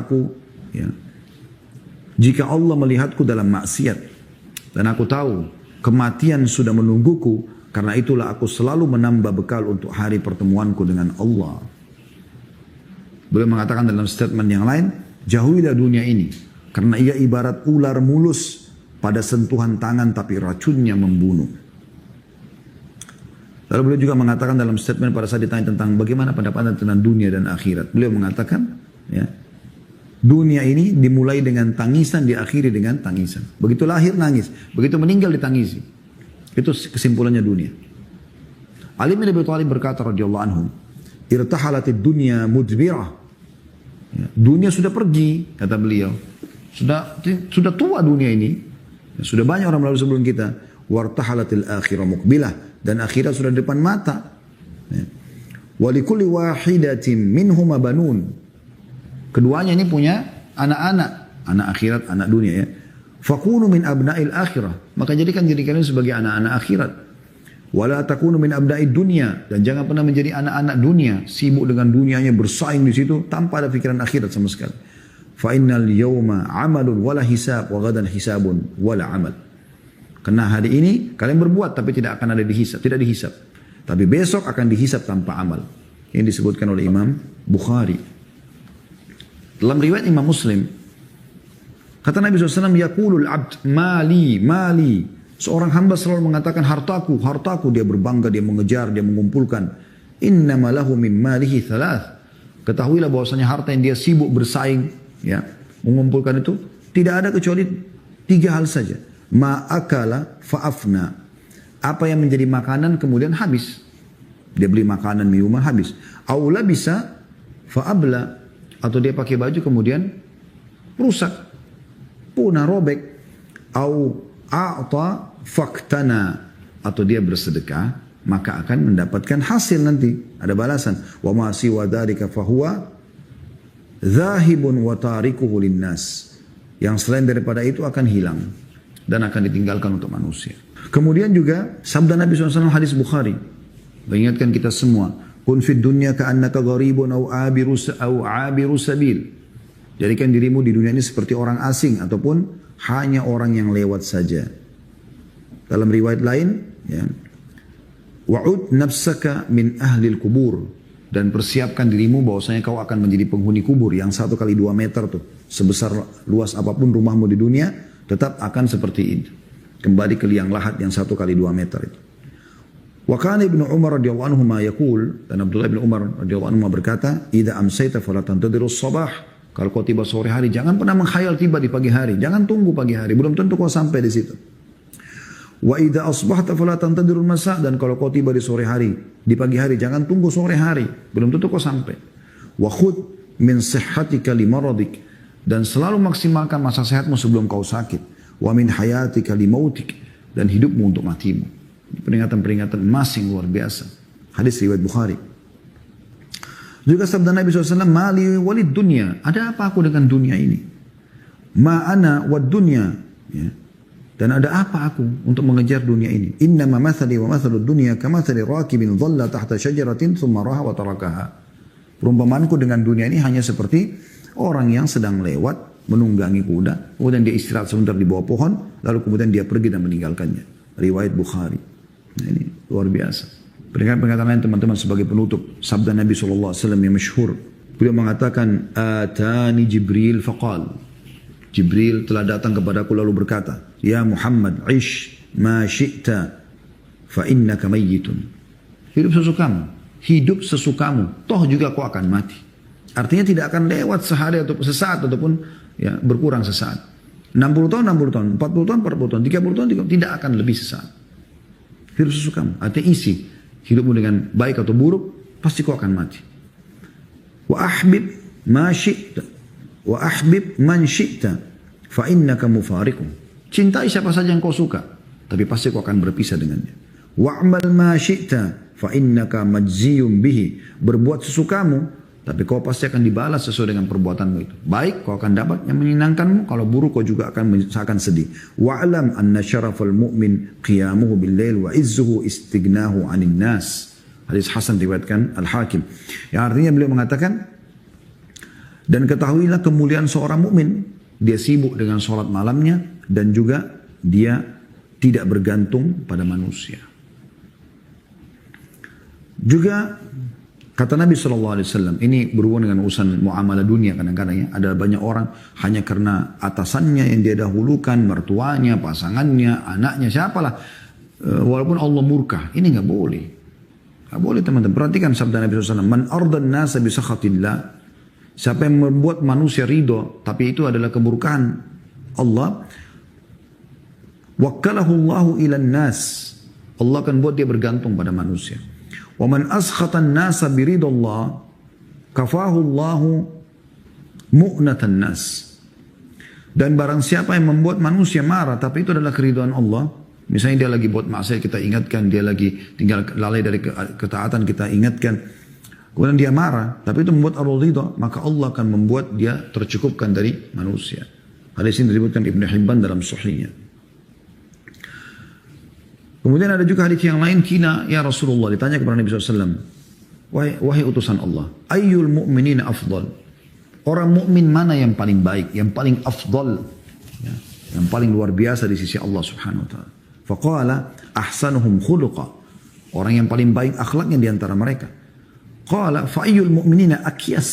Allah melihatku dalam maksiat. Dan aku tahu kematian sudah menungguku. Karena itulah aku selalu menambah bekal untuk hari pertemuanku dengan Allah. Beliau mengatakan dalam statement yang lain, jauhilah dunia ini. Karena ia ibarat ular mulus pada sentuhan tangan tapi racunnya membunuh. Lalu beliau juga mengatakan dalam statement pada saat ditanya tentang bagaimana pendapat tentang dunia dan akhirat. Beliau mengatakan, ya, dunia ini dimulai dengan tangisan, diakhiri dengan tangisan. Begitu lahir nangis, begitu meninggal ditangisi. Itu kesimpulannya dunia. Ali bin Abi Thalib berkata radhiyallahu anhu, irtahalatid dunya mudbirah. Ya, dunia sudah pergi, kata beliau. Sudah tua dunia ini. Sudah banyak orang melalui sebelum kita. Wartahalatil akhirah muqbilah, dan akhirat sudah di depan mata. Ya. Wa likulli wahidatin minhuma banun. Keduanya ini punya anak-anak, anak akhirat, anak dunia ya. Fakunu min abna'il akhirah, maka jadikan diri kalian sebagai anak-anak akhirat. Wala takunu min abna'id dunia, dan jangan pernah menjadi anak-anak dunia, sibuk dengan dunianya, bersaing di situ tanpa ada pikiran akhirat sama sekali. Fa innal yawma 'amalun wala hisab wa ghadan hisabun wala 'amal. Karena hari ini kalian berbuat tapi tidak akan ada dihisab, tidak dihisab. Tapi besok akan dihisab tanpa amal. Ini disebutkan oleh Imam Bukhari. Dalam riwayat Imam Muslim, kata Nabi SAW, yaqulul abd mali, mali. Seorang hamba selalu mengatakan hartaku, hartaku. Dia berbangga, dia mengejar, dia mengumpulkan. Innama lahu min malihi thalath. Ketahuilah bahwasanya harta yang dia sibuk bersaing, ya, mengumpulkan itu, tidak ada kecuali 3 hal saja. Ma'akala fa'afna. Apa yang menjadi makanan kemudian habis. Dia beli makanan, minuman habis. Aula bisa fa'abla. Atau dia pakai baju kemudian rusak, punah, robek. Au a'ta faktana. Atau dia bersedekah, maka akan mendapatkan hasil nanti. Ada balasan. Wa ma siwa dzalika fahuwa Zahibun wa tarikuhu linnas. Yang selain daripada itu akan hilang dan akan ditinggalkan untuk manusia. Kemudian juga sabda Nabi SAW hadis Bukhari. Mengingatkan kita semua. Kun fid dunya ka'annaka gharibun au abiru sabil. Jadikan dirimu di dunia ini seperti orang asing ataupun hanya orang yang lewat saja. Dalam riwayat lain, ya, wa'ud nafsaka min ahlil kubur, dan persiapkan dirimu bahwasanya kau akan menjadi penghuni kubur yang 1 kali 2 meter tuh, sebesar luas apapun rumahmu di dunia tetap akan seperti itu, kembali ke liang lahat yang 1 kali 2 meter itu. Wa kana Ibnu Umar radhiyallahu anhu ma yaqul, dan Abdullah bin Umar radhiyallahu anhu berkata, idza amsayta fala tantadirus sabah. Kalau kau tiba sore hari, jangan pernah menghayal tiba di pagi hari. Jangan tunggu pagi hari, belum tentu kau sampai di situ. Wa idza asbahta fala tantadirul masa, dan kalau kau tiba di sore hari, di pagi hari, jangan tunggu sore hari, belum tentu kau sampai. Wa khudh min sihhatika limaradik, dan selalu maksimalkan masa sehatmu sebelum kau sakit. Wa min hayatika limautik, dan hidupmu untuk matimu. Peringatan-peringatan emas yang luar biasa. Hadis riwayat Bukhari. Juga sabda Nabi SAW, mali walid dunya, ada apa aku dengan dunia ini? Ma'ana wad dunya, ya. Dan ada apa aku untuk mengejar dunia ini? Innama mathali wa mathalud dunya kamathali rakibin dhalla tahta syajaratin thumma raha wa tarakaha. Perumpamanku dengan dunia ini hanya seperti orang yang sedang lewat menunggangi kuda, kemudian dia istirahat sebentar di bawah pohon, lalu kemudian dia pergi dan meninggalkannya. Riwayat Bukhari. Nah, ini luar biasa. Peringatan lain teman-teman sebagai penutup, sabda Nabi SAW yang masyhur. Beliau mengatakan, atani Jibril faqal. Jibril telah datang kepadaku lalu berkata, ya Muhammad, ish ma syi'ta fa innaka mayyitun. Hidup sesukamu, hidup sesukamu, toh juga kau akan mati. Artinya tidak akan lewat sehari atau sesaat ataupun ya berkurang sesaat. 60 tahun, 60 tahun, 40 tahun, 40 tahun, 30 tahun, tidak akan lebih sesaat. Hidup sesukamu, artinya isi hidupmu dengan baik atau buruk, pasti kau akan mati. Wa ahbib ma syi'ta wa ahbib man syi'ta fa innaka mufariqun. Cintai siapa saja yang kau suka, tapi pasti kau akan berpisah dengannya. Wa'mal ma syi'ta fa innaka majziyun bihi. Berbuat sesukamu, tapi kau pasti akan dibalas sesuai dengan perbuatanmu itu. Baik, kau akan dapat yang menyenangkanmu. Kalau buruk, kau juga akan sedih. Wa'alam anna syarafal mu'min qiyamuhu bil-lail wa izzuhu istignahu 'anil nas. Hadis Hasan riwayatkan Al-Hakim. Yang artinya beliau mengatakan, dan ketahuilah kemuliaan seorang mukmin, dia sibuk dengan sholat malamnya dan juga dia tidak bergantung pada manusia. Juga kata Nabi SAW, ini berhubungan dengan urusan muamalah dunia kadang-kadang ya. Ada banyak orang hanya karena atasannya yang dia dahulukan, mertuanya, pasangannya, anaknya, siapalah. Walaupun Allah murka, ini nggak boleh. Nggak boleh teman-teman. Perhatikan sabda Nabi SAW, man ardan nasa bisakhatillah. Siapa yang membuat manusia ridho, tapi itu adalah kemurkaan Allah. Wakkalahu Allahu ilan nas. Allah akan buat dia bergantung pada manusia. Wa man askhatan nasa biridallah kafahu Allahu mu'natan nas. Dan barang siapa yang membuat manusia marah tapi itu adalah keridhaan Allah, misalnya dia lagi buat maksiat kita ingatkan, dia lagi tinggal lalai dari ketaatan kita ingatkan, kemudian dia marah tapi itu membuat Allah ridha, maka Allah akan membuat dia tercukupkan dari manusia. Hadis ini disebutkan Ibnu Hibban dalam Sahihnya. Kemudian ada juga hadis yang lain, kina ya Rasulullah, ditanya kepada Nabi SAW, wahai utusan Allah, ayyul mu'minina afdal, orang mukmin mana yang paling baik, yang paling afdal, ya, yang paling luar biasa di sisi Allah Subhanahu Wa Taala. Faqala ahsanuhum khuluqa, orang yang paling baik akhlaknya di antara mereka. Qala fa ayyul mu'minina akyas,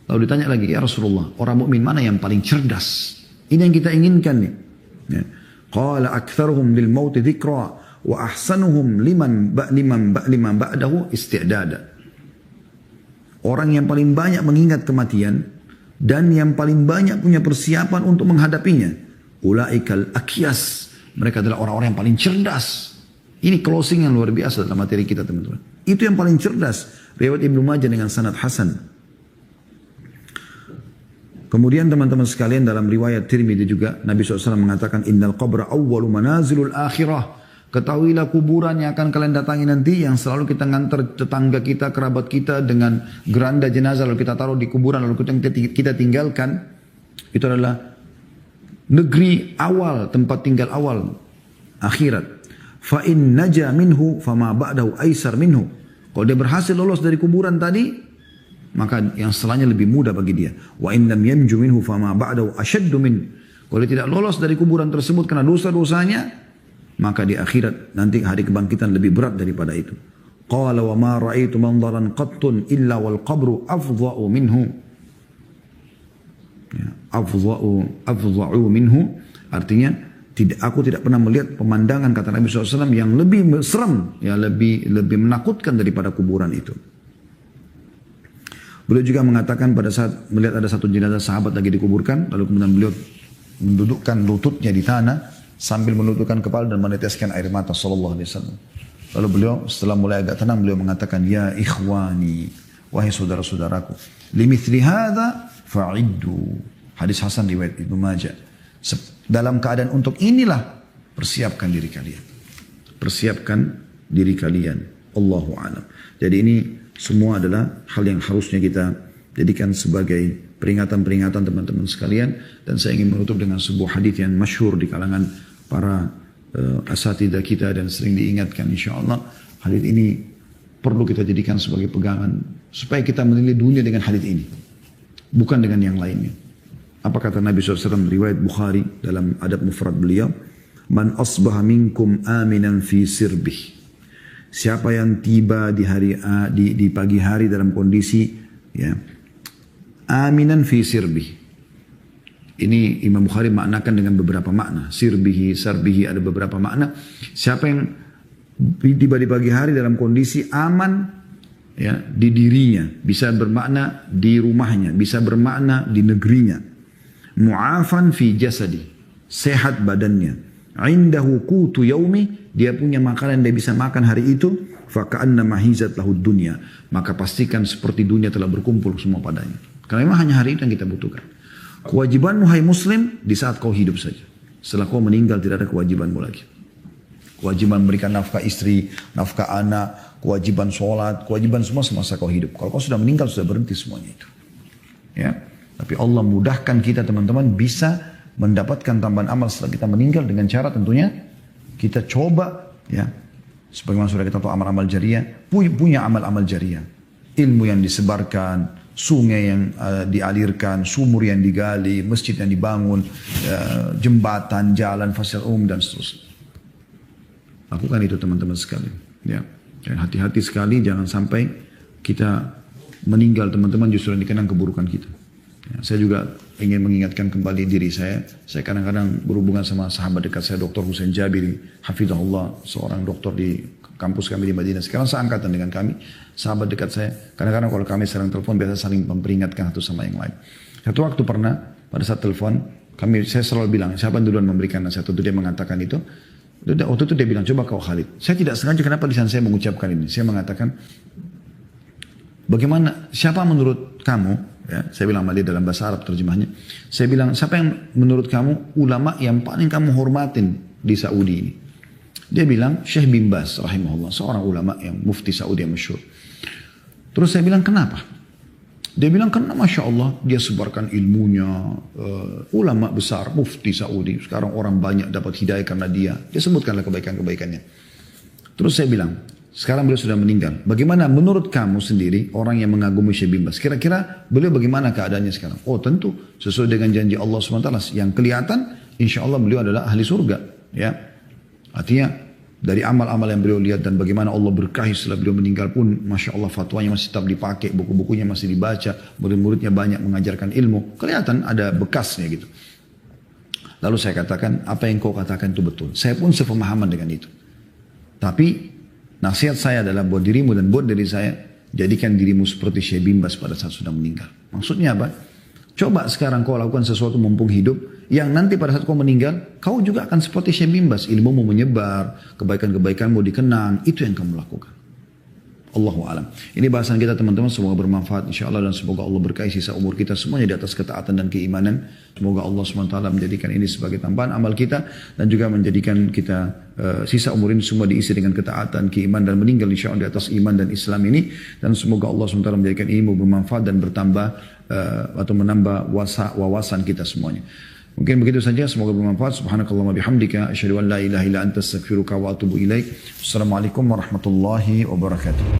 lalu ditanya lagi, ya Rasulullah, orang mukmin mana yang paling cerdas? Ini yang kita inginkan nih. Ya. Qala aktsaruhum lil maut dzikra wa ahsanuhum liman ba'dahu isti'dada. Orang yang paling banyak mengingat kematian dan yang paling banyak punya persiapan untuk menghadapinya. Ulaikal akyas, mereka adalah orang-orang yang paling cerdas. Ini closing yang luar biasa dalam materi kita teman-teman. Itu yang paling cerdas. Riwayat Ibnu Majah dengan sanad hasan. Kemudian teman-teman sekalian dalam riwayat Tirmidzi juga Nabi SAW mengatakan innal qabra awwalu manazilul akhirah. Ketahuilah kuburan yang akan kalian datangi nanti, yang selalu kita ngantar tetangga kita, kerabat kita dengan geranda jenazah lalu kita taruh di kuburan lalu kita tinggalkan. Itu adalah negeri awal, tempat tinggal awal akhirat. Fa in naja minhu fama ba'dahu aisar minhu. Kalau dia berhasil lolos dari kuburan tadi, maka yang setelahnya lebih mudah bagi dia. Wa in lam yanju minhu fama ba'dahu ashaddu min. Kalau dia tidak lolos dari kuburan tersebut karena dosa-dosanya, maka di akhirat nanti hari kebangkitan lebih berat daripada itu. Qala wa ma ra'aitu manzaran qattun illa wal qabru afdha'u minhu. Ya, afdha'u minhu artinya aku tidak pernah melihat pemandangan, kata Nabi SAW, yang lebih serem, ya lebih menakutkan daripada kuburan itu. Beliau juga mengatakan pada saat melihat ada satu jenazah sahabat lagi dikuburkan, lalu kemudian beliau mendudukkan lututnya di tanah sambil menundukkan kepala dan meneteskan air mata sallallahu alaihi wasallam. Lalu beliau setelah mulai agak tenang beliau mengatakan, ya ikhwani, wahai saudara-saudaraku, limithli hadza fa'iddu. Hadis Hasan riwayat Ibnu Majah. Dalam keadaan untuk inilah persiapkan diri kalian. Persiapkan diri kalian. Allahu a'lam. Jadi ini semua adalah hal yang harusnya kita jadikan sebagai peringatan-peringatan teman-teman sekalian. Dan saya ingin menutup dengan sebuah hadis yang masyhur di kalangan para asatidzah kita dan sering diingatkan, insyaallah hadis ini perlu kita jadikan sebagai pegangan supaya kita menilai dunia dengan hadis ini, bukan dengan yang lainnya. Apa kata Nabi SAW riwayat Bukhari dalam adab mufrad beliau, man asbaha minkum aminan fi sirbih. Siapa yang tiba di pagi hari dalam kondisi ya aminan fi sirbih. Ini Imam Bukhari maknakan dengan beberapa makna. Sirbihi, sarbihi, ada beberapa makna. Siapa yang tiba di pagi hari dalam kondisi aman ya di dirinya, bisa bermakna di rumahnya, bisa bermakna di negerinya. Mu'afan fi jasadi, sehat badannya. Indahu qutu yaumi, dia punya makanan dia bisa makan hari itu. Faka'anna mahizat lahud dunya, maka pastikan seperti dunia telah berkumpul semua padanya. Karena memang hanya hari itu yang kita butuhkan. Kewajibanmu hai muslim di saat kau hidup saja. Setelah kau meninggal tidak ada kewajibanmu lagi. Kewajiban memberikan nafkah istri, nafkah anak, kewajiban sholat, kewajiban semua semasa kau hidup. Kalau kau sudah meninggal sudah berhenti semuanya itu. Ya. Tapi Allah mudahkan kita teman-teman bisa mendapatkan tambahan amal setelah kita meninggal dengan cara tentunya kita coba ya. Sebagaimana sudah kita tahu amal-amal jariah, punya amal-amal jariah. Ilmu yang disebarkan, sungai yang dialirkan, sumur yang digali, masjid yang dibangun, jembatan, jalan, fasilitas umum dan seterusnya. Lakukan itu teman-teman sekalian. Ya. Dan hati-hati sekali jangan sampai kita meninggal teman-teman justru yang dikenang keburukan kita. Ya, saya juga ingin mengingatkan kembali diri saya. Saya kadang-kadang berhubungan sama sahabat dekat saya, Dr. Husain Jabiri, hafizahullah, seorang dokter di kampus kami di Madinah. Sekarang seangkatan dengan kami, sahabat dekat saya. Kadang-kadang kalau kami sering telepon, biasa saling memperingatkan satu sama yang lain. Satu waktu pernah, pada saat telepon, saya selalu bilang, siapa duluan memberikan nasihat? Tentu dia mengatakan itu. Waktu itu dia bilang, coba kau Khalid. Saya tidak sengaja kenapa lisan saya mengucapkan ini. Saya mengatakan, bagaimana, siapa menurut kamu, ya, saya bilang sama dia dalam bahasa Arab terjemahnya. Saya bilang, siapa yang menurut kamu ulama yang paling kamu hormatin di Saudi ini? Dia bilang, Syekh bin Baz rahimahullah, seorang ulama yang mufti Saudi yang masyhur. Terus saya bilang, kenapa? Dia bilang, karena Masya Allah, dia sebarkan ilmunya, ulama besar, mufti Saudi. Sekarang orang banyak dapat hidayah karena dia. Dia sebutkanlah kebaikan-kebaikannya. Terus saya bilang, sekarang beliau sudah meninggal. Bagaimana menurut kamu sendiri orang yang mengagumi Syekh bin Baz? Kira-kira beliau bagaimana keadaannya sekarang? Oh tentu sesuai dengan janji Allah SWT. Yang kelihatan insya Allah beliau adalah ahli surga. Ya. Artinya dari amal-amal yang beliau lihat dan bagaimana Allah berkahi setelah beliau meninggal pun Masya Allah fatwanya masih tetap dipakai. Buku-bukunya masih dibaca. Murid-muridnya banyak mengajarkan ilmu. Kelihatan ada bekasnya gitu. Lalu saya katakan apa yang kau katakan itu betul. Saya pun sepemahaman dengan itu. Tapi nasihat saya adalah buat dirimu dan buat diri saya, jadikan dirimu seperti Syekh bin Baz pada saat sudah meninggal. Maksudnya apa? Coba sekarang kau lakukan sesuatu mumpung hidup, yang nanti pada saat kau meninggal, kau juga akan seperti Syekh bin Baz. Ilmumu menyebar, kebaikan-kebaikanmu dikenang, itu yang kamu lakukan. Allahu alam. Ini bahasan kita teman-teman, semoga bermanfaat insyaAllah dan semoga Allah berkahi sisa umur kita semuanya di atas ketaatan dan keimanan. Semoga Allah SWT menjadikan ini sebagai tambahan amal kita dan juga menjadikan kita sisa umur ini semua diisi dengan ketaatan, keimanan dan meninggal insyaAllah di atas iman dan Islam ini. Dan semoga Allah SWT menjadikan ilmu bermanfaat dan bertambah atau menambah wawasan kita semuanya. Mungkin begitu saja, semoga bermanfaat. Subhanakallahumma bihamdika asyhadu an la ilaha illa anta astaghfiruka wa atubu ilaik. Assalamualaikum warahmatullahi wabarakatuh.